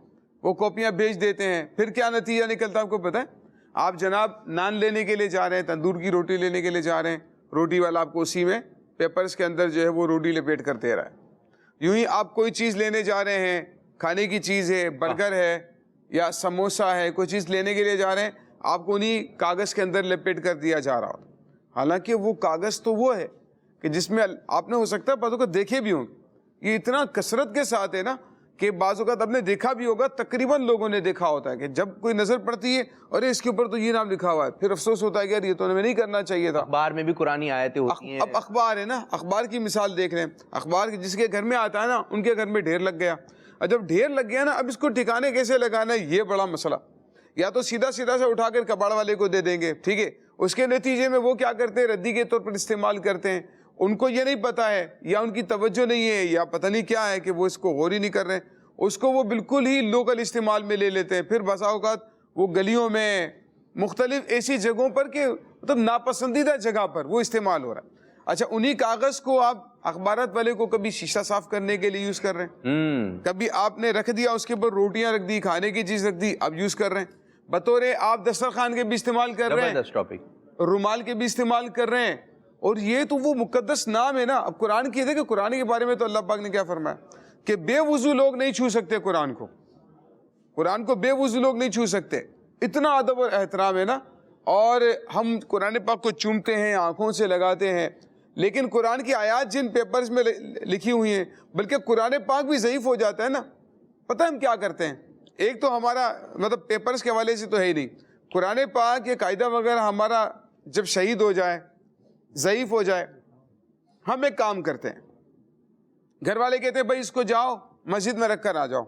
وہ کاپیاں بیچ دیتے ہیں. پھر کیا نتیجہ نکلتا ہے آپ کو پتہ ہے؟ آپ جناب نان لینے کے لیے جا رہے ہیں، تندور کی روٹی لینے کے لیے جا رہے ہیں، روٹی والا آپ کو اسی میں پیپرز کے اندر جو ہے وہ روٹی لپیٹ کر دے رہا ہے. یوں ہی آپ کوئی چیز لینے جا رہے ہیں، کھانے کی چیز ہے، برگر ہے یا سموسا ہے، کوئی چیز لینے کے لیے جا رہے ہیں، آپ کو انہیں کاغذ کے اندر لپیٹ کر دیا جا رہا ہوتا. حالانکہ وہ کاغذ تو وہ ہے کہ جس میں آپ نے ہو سکتا ہے بعض اوقات دیکھے بھی ہوں گے، یہ اتنا کثرت کے ساتھ ہے نا کہ بعض اوقات آپ نے دیکھا بھی ہوگا، تقریباً لوگوں نے دیکھا ہوتا ہے کہ جب کوئی نظر پڑتی ہے ارے اس کے اوپر تو یہ نام لکھا ہوا ہے، پھر افسوس ہوتا ہے کہ یار یہ تو ہمیں نہیں کرنا چاہیے تھا. اخبار میں بھی قرآنی آیتیں ہوتی ہیں. اب اخبار ہے نا، اخبار کی مثال دیکھ رہے ہیں، اخبار جس کے گھر میں آتا ہے نا ان کے گھر میں ڈھیر لگ گیا. اور جب ڈھیر لگ گیا نا، اب اس کو ٹھکانے کیسے لگانا ہے، یہ بڑا مسئلہ. یا تو سیدھا سے اٹھا کر کباڑ والے کو دے دیں گے، ٹھیک ہے، اس کے نتیجے میں وہ کیا کرتے ہیں، ردی کے طور پر استعمال کرتے ہیں. ان کو یہ نہیں پتا ہے یا ان کی توجہ نہیں ہے یا پتہ نہیں کیا ہے کہ وہ اس کو غور ہی نہیں کر رہے ہیں، اس کو وہ بالکل ہی لوکل استعمال میں لے لیتے ہیں. پھر بسا اوقات وہ گلیوں میں مختلف ایسی جگہوں پر کہ مطلب ناپسندیدہ جگہ پر وہ استعمال ہو رہا ہے. اچھا، انہی کاغذ کو آپ اخبارات والے کو کبھی شیشہ صاف کرنے کے لیے یوز کر رہے ہیں، کبھی آپ نے رکھ دیا اس کے اوپر روٹیاں رکھ دی، کھانے کی چیز رکھ دی، اب یوز کر رہے ہیں. بطور آپ دسترخوان کے بھی استعمال کر رہے ہیں، رومال کے بھی استعمال کر رہے ہیں. اور یہ تو وہ مقدس نام ہے نا. اب قرآن کی دیکھیں، قرآن کے بارے میں تو اللہ پاک نے کیا فرمایا کہ بے وضو لوگ نہیں چھو سکتے قرآن کو. قرآن کو بے وضو لوگ نہیں چھو سکتے. اتنا ادب اور احترام ہے نا. اور ہم قرآن پاک کو چومتے ہیں، آنکھوں سے لگاتے ہیں، لیکن قرآن کی آیات جن پیپرز میں لکھی ہوئی ہیں، بلکہ قرآن پاک بھی ضعیف ہو جاتا ہے نا. پتہ ہم کیا کرتے ہیں؟ ایک تو ہمارا مطلب پیپرز کے حوالے سے تو ہے ہی نہیں، قرآن پاک یہ قاعدہ وغیرہ ہمارا جب شہید ہو جائے، ضعیف ہو جائے، ہم ایک کام کرتے ہیں، گھر والے کہتے ہیں بھائی اس کو جاؤ مسجد میں رکھ کر آ جاؤ،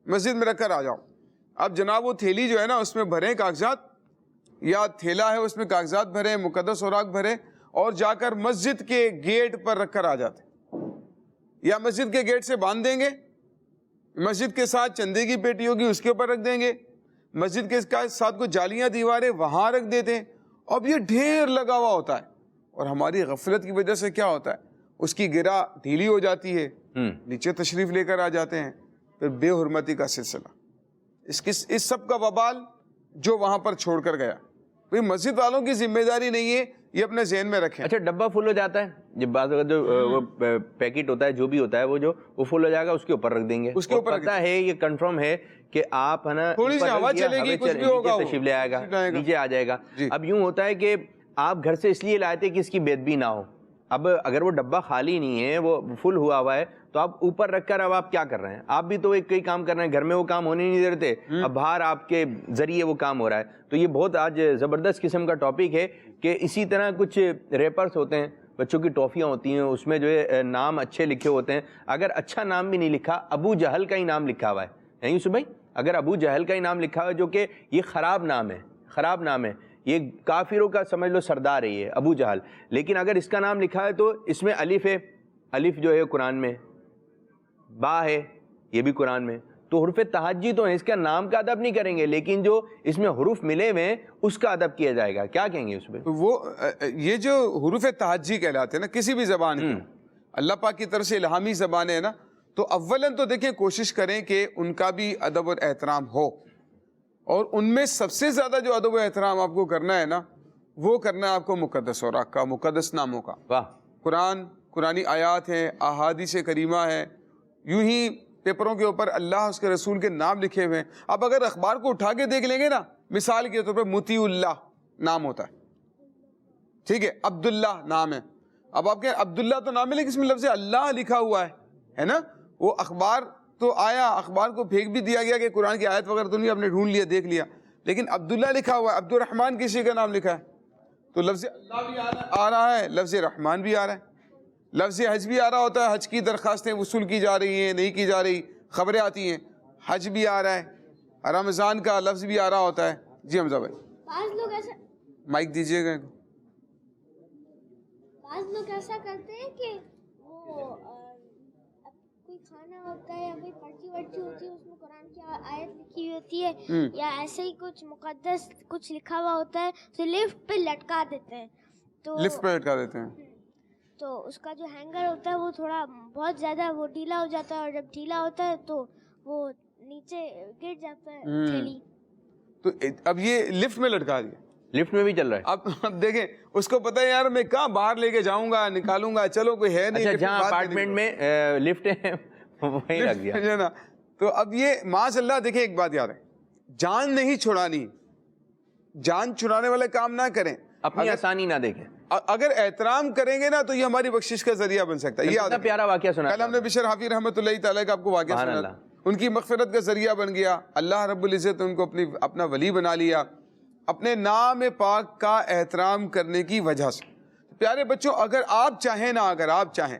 مسجد میں رکھ کر آ جاؤ. اب جناب وہ تھیلی جو ہے نا اس میں بھریں کاغذات، یا تھیلا ہے اس میں کاغذات بھریں، مقدس اوراق بھریں، اور جا کر مسجد کے گیٹ پر رکھ کر آ جاتے. یا مسجد کے گیٹ سے باندھ دیں گے، مسجد کے ساتھ چندے کی پیٹی ہوگی اس کے اوپر رکھ دیں گے، مسجد کے ساتھ کو جالیاں دیواریں وہاں رکھ دیتے ہیں. اب یہ ڈھیر لگا ہوا ہوتا ہے، اور ہماری غفلت کی وجہ سے کیا ہوتا ہے، اس کی گرہ ڈھیلی ہو جاتی ہے، نیچے تشریف لے کر آ جاتے ہیں. پھر بے حرمتی کا سلسلہ، اس سب کا وبال جو وہاں پر چھوڑ کر گیا. بھئی مسجد والوں کی ذمہ داری نہیں ہے، یہ اپنے ذہن میں رکھیں. اچھا، ڈبہ فل ہو جاتا ہے جب بعض اوقات جو وہ پیکٹ ہوتا ہے جو بھی ہوتا ہے وہ فل ہو جائے گا، اس کے اوپر رکھ دیں گے. اس کے اوپر پتہ ہے، یہ کنفرم ہے کہ آپ ہے نا تھوڑی سی ہوا چلے گی، کچھ بھی ہوگا، تشریف لے آئے گا، نیچے آ جائے گا. جی. اب یوں ہوتا ہے کہ آپ گھر سے اس لیے لائے تھے کہ اس کی بے ادبی نہ ہو. اب اگر وہ ڈبہ خالی نہیں ہے، وہ فل ہوا ہوا ہے، تو آپ اوپر رکھ کر اب آپ کیا کر رہے ہیں؟ آپ بھی تو ایک کئی کام کر رہے ہیں، گھر میں وہ کام ہونے نہیں دیتے، اب باہر آپ کے ذریعے وہ کام ہو رہا ہے. تو یہ بہت آج زبردست قسم کا ٹاپک ہے کہ اسی طرح کچھ ریپرز ہوتے ہیں، بچوں کی ٹافیاں ہوتی ہیں، اس میں جو ہے نام اچھے لکھے ہوتے ہیں. اگر اچھا نام بھی نہیں لکھا، ابو جہل کا ہی نام لکھا ہوا ہے یوسف بھائی، اگر ابو جہل کا ہی نام لکھا ہوا ہے، جو کہ یہ خراب نام ہے، خراب نام ہے، یہ کافروں کا سمجھ لو سردار ہے یہ ابو جہل. لیکن اگر اس کا نام لکھا ہے تو اس میں الف ہے، الف جو ہے قرآن میں، با ہے یہ بھی قرآن میں، تو حروف تہجی تو ہیں، اس کا نام کا ادب نہیں کریں گے، لیکن جو اس میں حروف ملے ہوئے اس کا ادب کیا جائے گا. کیا کہیں گے اس پہ؟ وہ یہ جو حروف تہجی کہلاتے ہیں نا کسی بھی زبان کی، اللہ پاک کی طرف سے الہامی زبانیں ہیں نا، تو اولاً تو دیکھیں کوشش کریں کہ ان کا بھی ادب اور احترام ہو. اور ان میں سب سے زیادہ جو ادب و احترام آپ کو کرنا ہے نا، وہ کرنا ہے آپ کو مقدس اوراق کا، مقدس ناموں کا. واہ، قرآن، قرآنی آیات ہیں، احادیث کریمہ ہیں، یوں ہی پیپروں کے اوپر اللہ اس کے رسول کے نام لکھے ہوئے ہیں. اب اگر اخبار کو اٹھا کے دیکھ لیں گے نا، مثال کے طور پہ مطیع اللہ نام ہوتا ہے، ٹھیک ہے، عبداللہ نام ہے. اب آپ کہیں عبداللہ تو نام ہے لیکن اس میں لفظ اللہ لکھا ہوا ہے نا. وہ اخبار تو آیا، اخبار کو پھینک بھی دیا گیا کہ قرآن کی آیت وغیرہ تو نہیں، آپ نے ڈھونڈ لیا، دیکھ لیا، لیکن عبداللہ لکھا ہوا ہے، عبد الرحمن کسی کا نام لکھا ہے، تو لفظ اللہ بھی آ رہا ہے، لفظ رحمان بھی آ رہا ہے، لفظ حج بھی آ رہا ہوتا ہے، حج کی درخواستیں وصول کی جا رہی ہیں، نہیں کی جا رہی، خبریں آتی ہیں، حج بھی آ رہا ہے، رمضان کا لفظ بھی آ رہا ہوتا ہے. جی حمزہ بھائی. بعض لوگ ایسا مائک دیجیے گا. بعض لوگ ایسا کرتے ہیں کہ وہ کوئی کھانا ہوتا ہے یا کوئی پرچی ورچی ہوتی ہے اس میں قرآن کی آیت لکھی ہوئی ہوتی ہے یا ایسے ہی کچھ مقدس کچھ لکھا ہوا ہوتا ہے تو لفٹ پہ لٹکا دیتے ہیں. تو لفٹ پہ لٹکا دیتے ہیں. تو اس کا جو ہینگر ہوتا ہے وہ تھوڑا بہت زیادہ وہ ڈھیلا ہو جاتا ہے اور جب ڈھیلا ہوتا ہے تو وہ نیچے گر جاتا ہے تھیلی. تو اب یہ لفٹ میں لٹکا دیا, لفٹ میں بھی چل رہا ہے. اب دیکھیں اس کو پتہ ہے یار میں کہاں باہر لے کے جاؤں گا نکالوں گا, چلو کوئی ہے نہیں. اچھا جہاں اپارٹمنٹ میں لفٹ ہے وہیں رکھ دیا نا. تو اب یہ ماشاء اللہ دیکھیں ایک بات یاد ہے, جان نہیں چھڑانی, جان چھڑانے والے کام نہ کریں, اپنی آسانی نہ دیکھیں. اگر احترام کریں گے نا تو یہ ہماری بخشش کا ذریعہ بن سکتا ہے. یہ کتنا پیارا واقعہ سنا. کل ہم نے بشر حافظ رحمۃ اللہ تعالیٰ کا آپ کو واقعہ سنا, ان کی مغفرت کا ذریعہ بن گیا. اللہ رب العزت ان کو اپنا ولی بنا لیا اپنے نام پاک کا احترام کرنے کی وجہ سے. پیارے بچوں اگر آپ چاہیں نا, اگر آپ چاہیں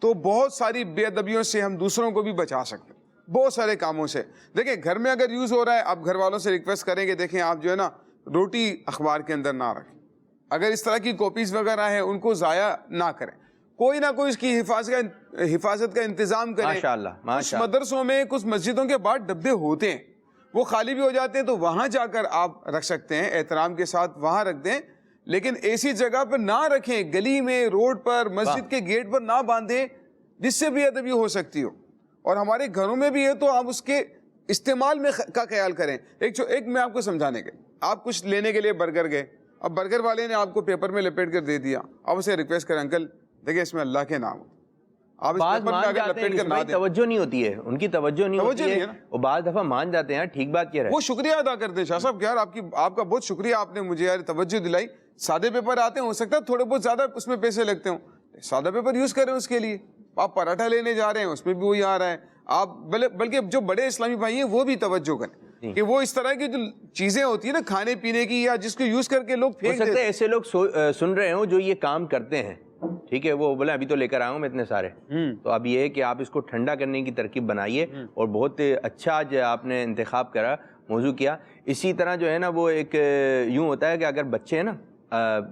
تو بہت ساری بے ادبیوں سے ہم دوسروں کو بھی بچا سکتے ہیں, بہت سارے کاموں سے. دیکھیں گھر میں اگر یوز ہو رہا ہے, آپ گھر والوں سے ریکویسٹ کریں گے دیکھیں آپ جو ہے نا روٹی اخبار کے اندر نہ رکھیں, اگر اس طرح کی کاپیز وغیرہ ہیں ان کو ضائع نہ کریں, کوئی نہ کوئی اس کی حفاظت کا انتظام کریں. ماشاءاللہ کچھ مدرسوں میں کچھ مسجدوں کے بعد ڈبے ہوتے ہیں, وہ خالی بھی ہو جاتے ہیں تو وہاں جا کر آپ رکھ سکتے ہیں, احترام کے ساتھ وہاں رکھ دیں, لیکن ایسی جگہ پر نہ رکھیں, گلی میں, روڈ پر, مسجد کے گیٹ پر نہ باندھیں جس سے بھی ادبی ہو سکتی ہو. اور ہمارے گھروں میں بھی ہے تو آپ اس کے استعمال میں کا خیال کریں. ایک میں آپ کو سمجھانے کے, آپ کچھ لینے کے لیے برگر گئے, اب برگر والے نے آپ کو پیپر میں لپیٹ کر دے دیا, آپ اسے ریکویسٹ کریں انکل دیکھیں اس میں اللہ کے نام, آپ اس پیپر میں اگر لپیٹ کر نہ دیں, توجہ نہیں ہوتی ہے, ان کی توجہ نہیں ہوتی ہے, وہ بعض دفعہ مان جاتے ہیں. ٹھیک بات کہہ رہے ہیں, وہ شکریہ ادا کرتے ہیں. شاہ صاحب یار آپ کا بہت شکریہ, آپ نے مجھے یار توجہ دلائی. سادے پیپر آتے ہیں, ہو سکتا ہے تھوڑے بہت زیادہ اس میں پیسے لگتے ہوں, سادہ پیپر یوز کریں اس کے لیے. آپ پراٹھا لینے جا رہے ہیں اس میں بھی وہی آ رہا ہے. آپ بلکہ جو بڑے اسلامی بھائی ہیں وہ بھی توجہ کریں کہ وہ اس طرح کی جو چیزیں ہوتی ہیں نا کھانے پینے کی, یا جس کو یوز کر کے لوگ پھینک دیتے ہیں. ایسے لوگ سن رہے ہوں جو یہ کام کرتے ہیں, ٹھیک ہے, وہ بولے ابھی تو لے کر آیا ہوں میں اتنے سارے, تو اب یہ ہے کہ آپ اس کو ٹھنڈا کرنے کی ترکیب بنائیے. اور بہت اچھا جو آپ نے انتخاب کرا, موضوع کیا. اسی طرح جو ہے نا وہ ایک یوں ہوتا ہے کہ اگر بچے ہیں نا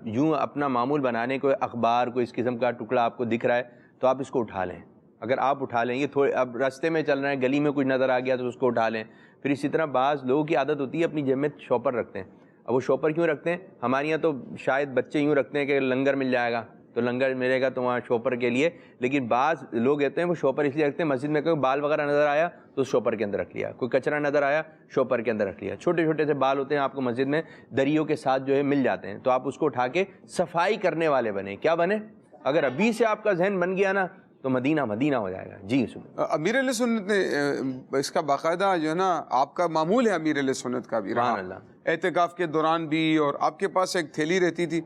یوں اپنا معمول بنانے کو, اخبار کو اس قسم کا ٹکڑا آپ کو دکھ رہا ہے تو آپ اس کو اٹھا لیں. اگر آپ اٹھا لیں, یہ تھوڑے اب راستے میں چل رہے ہیں, گلی میں کچھ نظر آ گیا تو اس کو اٹھا لیں. پھر اسی طرح بعض لوگوں کی عادت ہوتی ہے اپنی جیب میں شاپر رکھتے ہیں. اب وہ شاپر کیوں رکھتے ہیں, ہمارے یہاں تو شاید بچے یوں رکھتے ہیں کہ لنگر مل جائے گا تو لنگر ملے گا تو وہاں شاپر کے لیے. لیکن بعض لوگ کہتے ہیں وہ شاپر اس لیے رکھتے ہیں, مسجد میں کوئی بال وغیرہ نظر آیا تو شاپر کے اندر رکھ لیا, کوئی کچرا نظر آیا شاپر کے اندر رکھ لیا. چھوٹے چھوٹے سے بال ہوتے ہیں آپ کو مسجد میں دریوں کے ساتھ جو ہے مل جاتے ہیں, تو آپ اس کو اٹھا کے صفائی کرنے والے بنے. کیا بنے, اگر ابھی سے آپ کا ذہن بن گیا نا تو مدینہ مدینہ ہو جائے گا. جی امیر علیہ سنت نے اس کا باقاعدہ جو ہے نا آپ کا معمول ہے امیر علیہ سنت کا بھی رہا, اعتکاف کے دوران بھی. اور آپ کے پاس ایک تھیلی رہتی تھی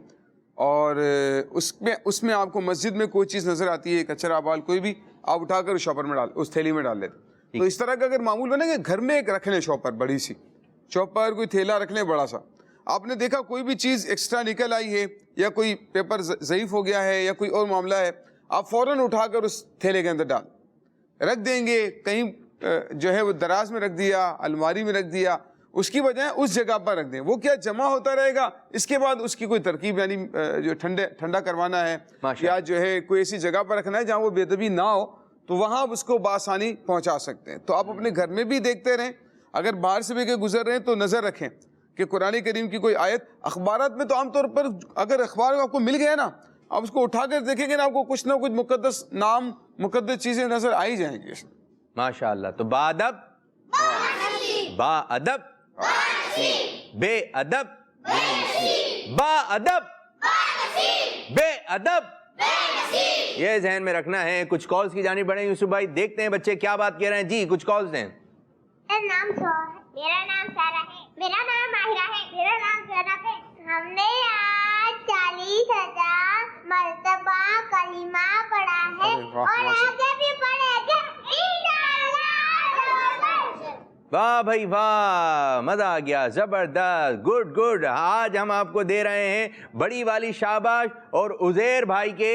اور اس میں آپ کو مسجد میں کوئی چیز نظر آتی ہے, کچرا بال کوئی بھی, آپ اٹھا کر شاپر میں اس تھیلی میں ڈال لیتے. تو اس طرح کا اگر معمول بنے گا, گھر میں ایک رکھ لیں شاپر, بڑی سی شاپر, کوئی تھیلا رکھ لیں بڑا سا. آپ نے دیکھا کوئی بھی چیز ایکسٹرا نکل آئی ہے یا کوئی پیپر ضعیف ہو گیا ہے یا کوئی اور معاملہ ہے, آپ فوراً اٹھا کر اس تھیلے کے اندر رکھ دیں گے. کہیں جو ہے وہ دراز میں رکھ دیا, الماری میں رکھ دیا, اس کی بجائے اس جگہ پر رکھ دیں. وہ کیا جمع ہوتا رہے گا. اس کے بعد اس کی کوئی ترکیب یعنی جو ٹھنڈا کروانا ہے یا جو ہے کوئی ایسی جگہ پر رکھنا ہے جہاں وہ بے ادبی نہ ہو, تو وہاں آپ اس کو بآسانی پہنچا سکتے ہیں. تو آپ اپنے گھر میں بھی دیکھتے رہیں, اگر باہر سے بھی گزر رہے ہیں تو نظر رکھیں کہ قرآن کریم کی کوئی آیت. اخبارات میں تو عام طور پر اگر اخبار آپ کو مل گیا نا, آپ اس کو اٹھا کر دیکھیں گے نا, آپ کو کچھ نہ کچھ مقدس نام, مقدس چیزیں نظر آئی جائیں گی. ماشاءاللہ. تو با ادب, با ادب, بے ادب, با ادب, بے ادب, یہ ذہن میں رکھنا ہے. کچھ کالز کی جانب بڑھیں یوسف بھائی, دیکھتے ہیں بچے کیا بات کہہ رہے ہیں. جی کچھ کالز دیں. میرا نام سوہا ہے. میرا نام سارا ہے. میرا نام ماہرہ ہے. میرا نام زینب ہے. ہم نے آج 40,000 مرتبہ کلمہ پڑھا ہے اور آگے بھی پڑھیں گے انشاءاللہ. واہ بھائی واہ, مزہ آ گیا, زبردست, گڈ گڈ. آج ہم آپ کو دے رہے ہیں بڑی والی شاباش اور عزیر بھائی کے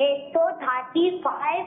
135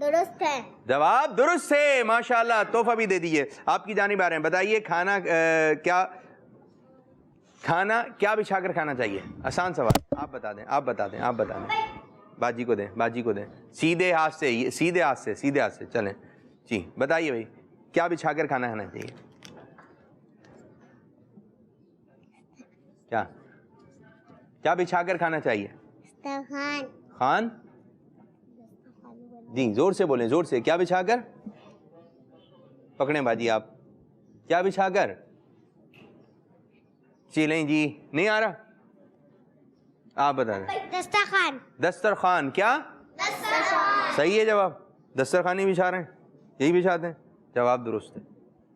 درست ہے. جواب درست ہے. ماشاءاللہ. تحفہ بھی دے دیجیے. آپ کی جانب آ رہے ہیں. بتائیے کھانا کیا بچھا کر کھانا چاہیے؟ آسان سوال. آپ بتا دیں. باجی کو دیں. سیدھے ہاتھ سے چلیں. جی بتائیے بھائی کیا بچھا کر کھانا چاہیے؟ کیا بچھا کر کھانا چاہیے؟ خان. جی زور سے بولیں, زور سے. کیا بچھا کر پکڑیں باجی آپ. کیا بچھا کر؟ چلیں جی نہیں آ رہا. آپ بتا دیں. دسترخوان. کیا صحیح ہے جواب؟ دسترخوان ہی بچھا رہے ہیں, یہی بچھاتے ہیں. جواب درست ہے.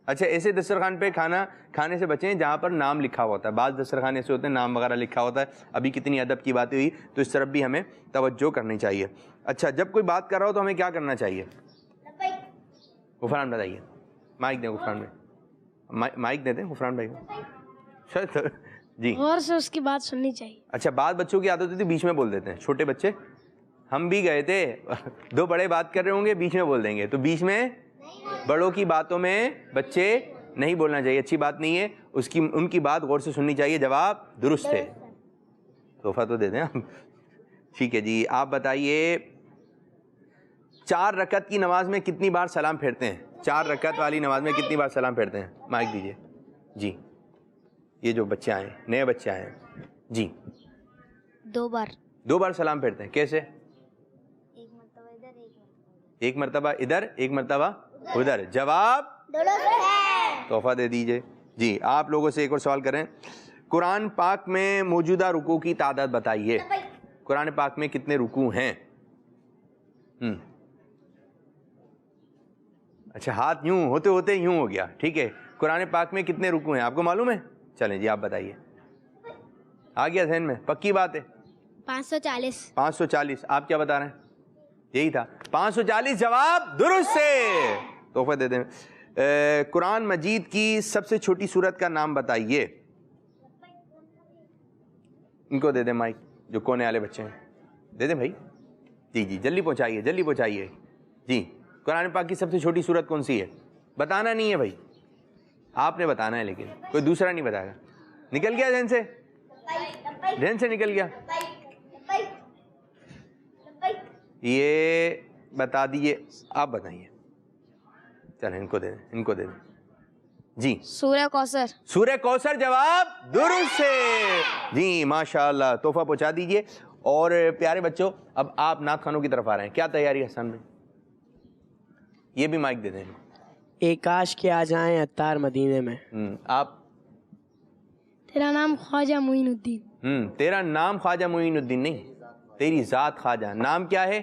اچھا ایسے دسترخوان پہ کھانا کھانے سے بچیں جہاں پر نام لکھا ہوتا ہے. بعض دسترخوان ایسے ہوتے ہیں نام وغیرہ لکھا ہوتا ہے. ابھی کتنی ادب کی باتیں ہوئی, تو اس طرف بھی ہمیں توجہ کرنی چاہیے. اچھا جب کوئی بات کر رہا ہو تو ہمیں کیا کرنا چاہیے؟ غفران بتائیے. مائک دیں غفران بھائی, مائک دے دیں غفران بھائی کو. جی غور سے اس کی بات سننی چاہیے. اچھا بعض بچوں کی عادت ہوتی ہے بیچ میں بول دیتے ہیں. چھوٹے بچے, ہم بھی گئے تھے, دو بڑے بات کر رہے ہوں گے بیچ میں بول دیں گے. تو بیچ میں بڑوں کی باتوں میں بچے نہیں بولنا چاہیے, اچھی بات نہیں ہے. ان کی بات غور سے سننی چاہیے. جواب درست ہے. تحفہ تو دے دیں. ٹھیک ہے جی. آپ بتائیے 4 رکعت کی نماز میں کتنی بار سلام پھیرتے ہیں؟ 4 رکعت والی نماز میں کتنی بار سلام پھیرتے ہیں؟ مائک دیجیے. جی یہ جو بچے آئے نئے بچے آئے ہیں. جی 2 بار. 2 بار سلام پھیرتے ہیں. کیسے؟ ایک مرتبہ ادھر ایک مرتبہ ادھر. جواب تحفہ دے دیجئے. جی آپ لوگوں سے ایک اور سوال کریں. قرآن پاک میں موجودہ رکوع کی تعداد بتائیے. قرآن پاک میں کتنے رکوع ہیں؟ اچھا ہاتھ یوں ہوتے ہوتے یوں ہو گیا. ٹھیک ہے. قرآن پاک میں کتنے رکوع ہیں آپ کو معلوم ہے؟ چلیں جی آپ بتائیے. آ گیا ذہن میں؟ پکی بات ہے. 540. 540. آپ کیا بتا رہے ہیں؟ یہی تھا 540. جواب درست ہے. تحفہ دے دیں. قرآن مجید کی سب سے چھوٹی سورت کا نام بتائیے. ان کو دے دیں مائک, جو کونے والے بچے ہیں دے دیں بھائی. جی جی جلدی پہنچائیے. جی قرآن پاک کی سب سے چھوٹی سورت کون سی ہے؟ بتانا نہیں ہے بھائی, آپ نے بتانا ہے, لیکن کوئی دوسرا نہیں بتائے گا. نکل گیا ذہن سے نکل گیا. یہ بتا دیجیے. آپ بتائیے. چلیں ان کو دے دیں. جی سورہ کوثر. سورہ کوثر. جواب درست ہے. جی ماشاءاللہ. تحفہ پہنچا دیجیے. اور پیارے بچوں اب آپ نعت خوانوں کی طرف آ رہے ہیں. کیا تیاری ہے حسن میں؟ یہ بھی مائک دے دیں. ایک کاش کے آ جائیں عطار مدینے میں. آپ. تیرا نام خواجہ معین الدین. تیرا نام خواجہ معین الدین نہیں, تیری ذات خواجہ. نام کیا ہے؟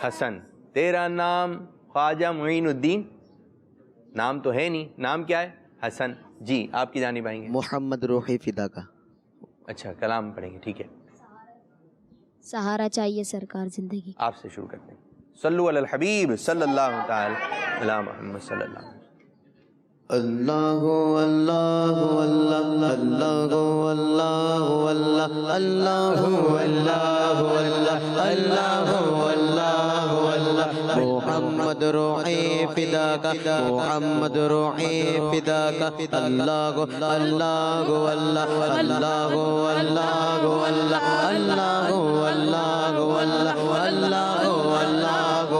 حسن. تیرا نام خواجہ معین الدین نام تو ہے نہیں, نام کیا ہے؟ حسن. جی آپ کی جانب آئیں گے. محمد روحی فدا کا. اچھا کلام پڑھیں گے. ٹھیک ہے. سہارا چاہیے سرکار زندگی. آپ سے شروع کرتے ہیں. صلو علی الحبیب صلی اللہ تعالی علی محمد صلی اللہ علیہ وسلم. اللہ اللہ اللہ اللہ اللہ اللہ اللہ اللہ اللہ اللہ محمد روحی فدا کا. محمد روحی فدا کا. اللہ اللہ اللہ اللہ اللہ اللہ اللہ اللہ اللہ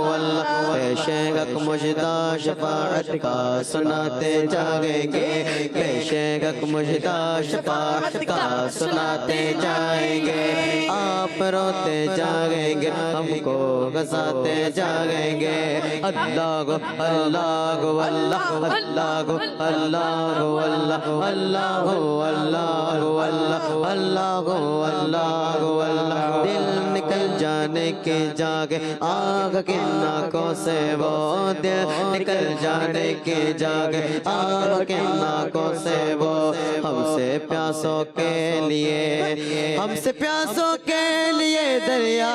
پیشے مجدہ شفاعت کا سناتے جائیں گے. پیشے مجدہ شفاعت کا سناتے جائیں گے. آپ روتے جائیں گے, ہم کو غزاتے جائیں گے. اللہ اللہ اللہ اللہ اللہ اللہ اللہ اللہ اللہ اللہ. دل نکل جانے کے جاگے آگ کی ناکوں سے, وہ دل نکل جانے کے جاگے آگ کی ناکوں سے. وہ ہم سے پیاسوں کے لیے دریا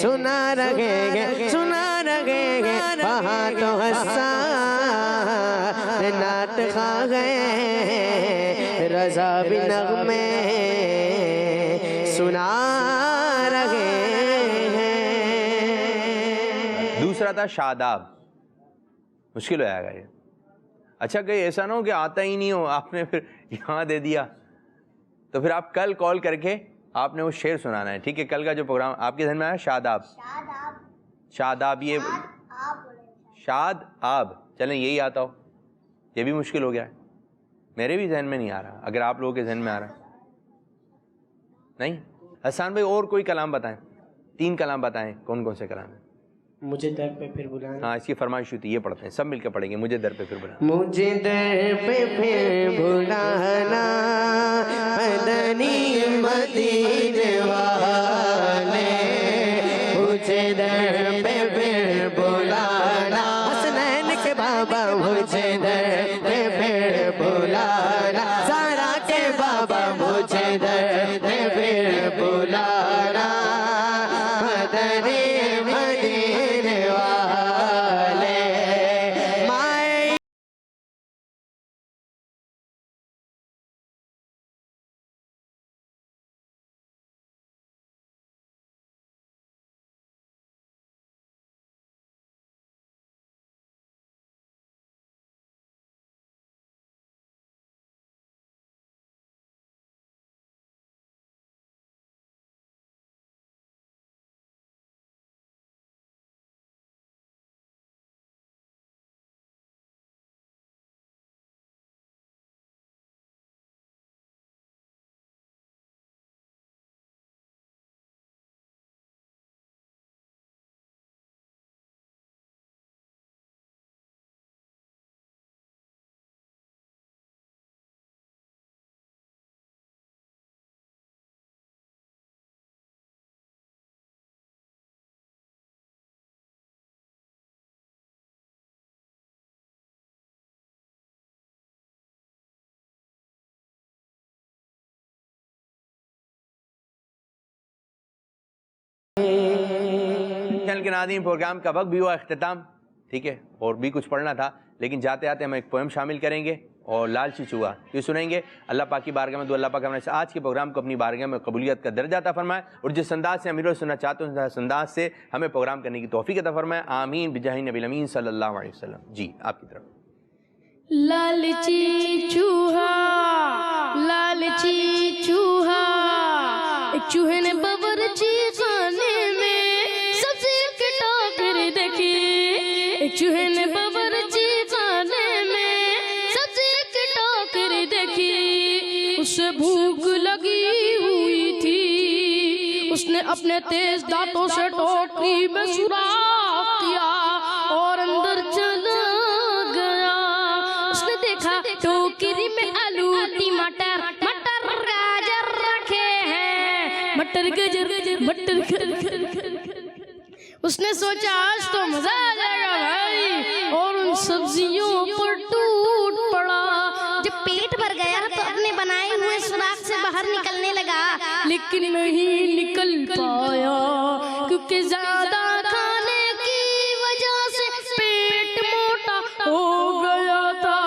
سنا رہے گے وہاں تو حسان نعت خواہ گئے رضا بھی نغمے سنا رہے ہیں. دوسرا تھا شاداب. مشکل ہو جائے گا یہ. اچھا کہیں ایسا نہ ہو کہ آتا ہی نہیں ہو, آپ نے پھر یہاں دے دیا, تو پھر آپ کل کال کر کے آپ نے وہ شعر سنانا ہے, ٹھیک ہے؟ کل کا جو پروگرام آپ کے ذہن میں آیا شاداب, شاداب یہ شاد آب, چلیں یہی آتا ہو. یہ بھی مشکل ہو گیا ہے, میرے بھی ذہن میں نہیں آ رہا, اگر آپ لوگوں کے ذہن میں آ رہا ہے نہیں. حسان بھائی اور کوئی کلام بتائیں, 3 کلام بتائیں, کون کون سے کلام ہیں؟ مجھے در پہ پھر بلانا. ہاں اس کی فرمائش ہوتی ہے, یہ پڑھتے ہیں, سب مل کے پڑھیں گے. مجھے در پہ پھر بلانا. مجھے در پہ پھر بلانا مدنی مدینے والے, مجھے در پہ پھر بلانا حسنین کے بابا, مجھے در پہ پھر بلانا زہرا کے بابا, مجھے در پہ پھر بلانا مدنی مدینے والے. مائے چینل کے ناظرین, پروگرام کا وقت بھی ہوا اختتام, ٹھیک ہے, اور بھی کچھ پڑھنا تھا, لیکن جاتے آتے ہم ایک پوئم شامل کریں گے اور لالچی چوہا یہ سنیں گے. اللہ پاک کی بارگاہ میں دعا اللہ پاک ہمیں آج کے پروگرام کو اپنی بارگاہ میں قبولیت کا درجہ عطا فرمائے, اور جس انداز سے امیر سننا چاہتے ہیں اس انداز سے ہمیں پروگرام کرنے کی توفیق عطا فرمائے. آمین بجاہ نبی الامین صلی اللہ علیہ وسلم. جی آپ کی طرف. لالچی چوہا, لالچی چوہا, ایک چوہے نے باورچی خانے میں سبزی کی ٹوکری دیکھی. ایک چوہے نے باورچی خانے میں سبزی کی ٹوکری دیکھی. اسے بھوک لگی ہوئی تھی, اس نے اپنے تیز دانتوں سے ٹوکری میں سوراخ کیا اور اندر چلا گیا. اس نے دیکھا ٹوکری میں آلو, ٹماٹر, مٹر, گاجر رکھے ہیں, مٹر گاجر مٹر گاجر. اس نے سوچا آج تو مزہ آ جائے گا بھائی, اور ان سبزیوں پر ٹوٹ پڑا. جب پیٹ بھر گیا تو اپنے بنائے ہوئے سوراخ سے باہر نکلنے لگا, لیکن نہیں نکل پایا کیونکہ زیادہ کھانے کی وجہ سے پیٹ موٹا ہو گیا تھا.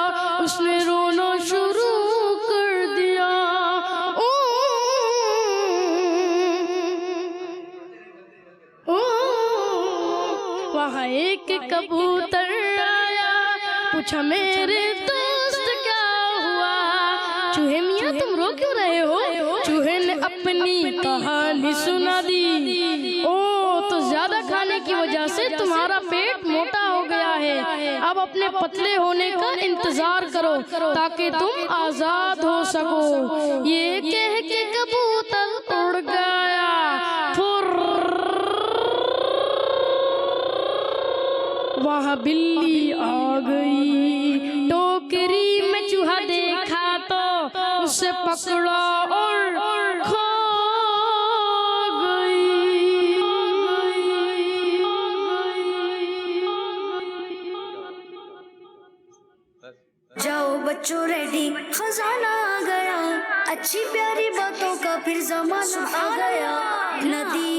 اس نے رونا شروع کر دیا. وہاں ایک کبوتر آیا, پوچھا میرے دوست کیا ہوا. چوہے میاں تم رو کیوں رہے ہو؟ چوہے نے اپنی کہانی سنا دی. او تو زیادہ کھانے کی وجہ سے تمہارا پیٹ موٹا ہو گیا ہے, اب اپنے پتلے ہونے کا انتظار کرو تاکہ تم آزاد ہو سکو. یہ کہہ کے کبوتر اڑ گیا. وہاں بلی آ گئی, ٹوکری میں چوہا دیکھا تو اسے پکڑا اور کھا گئی. جاؤ بچوں ریڈی, خزانہ آ گیا, اچھی پیاری باتوں کا پھر زمانہ آ گیا. ندی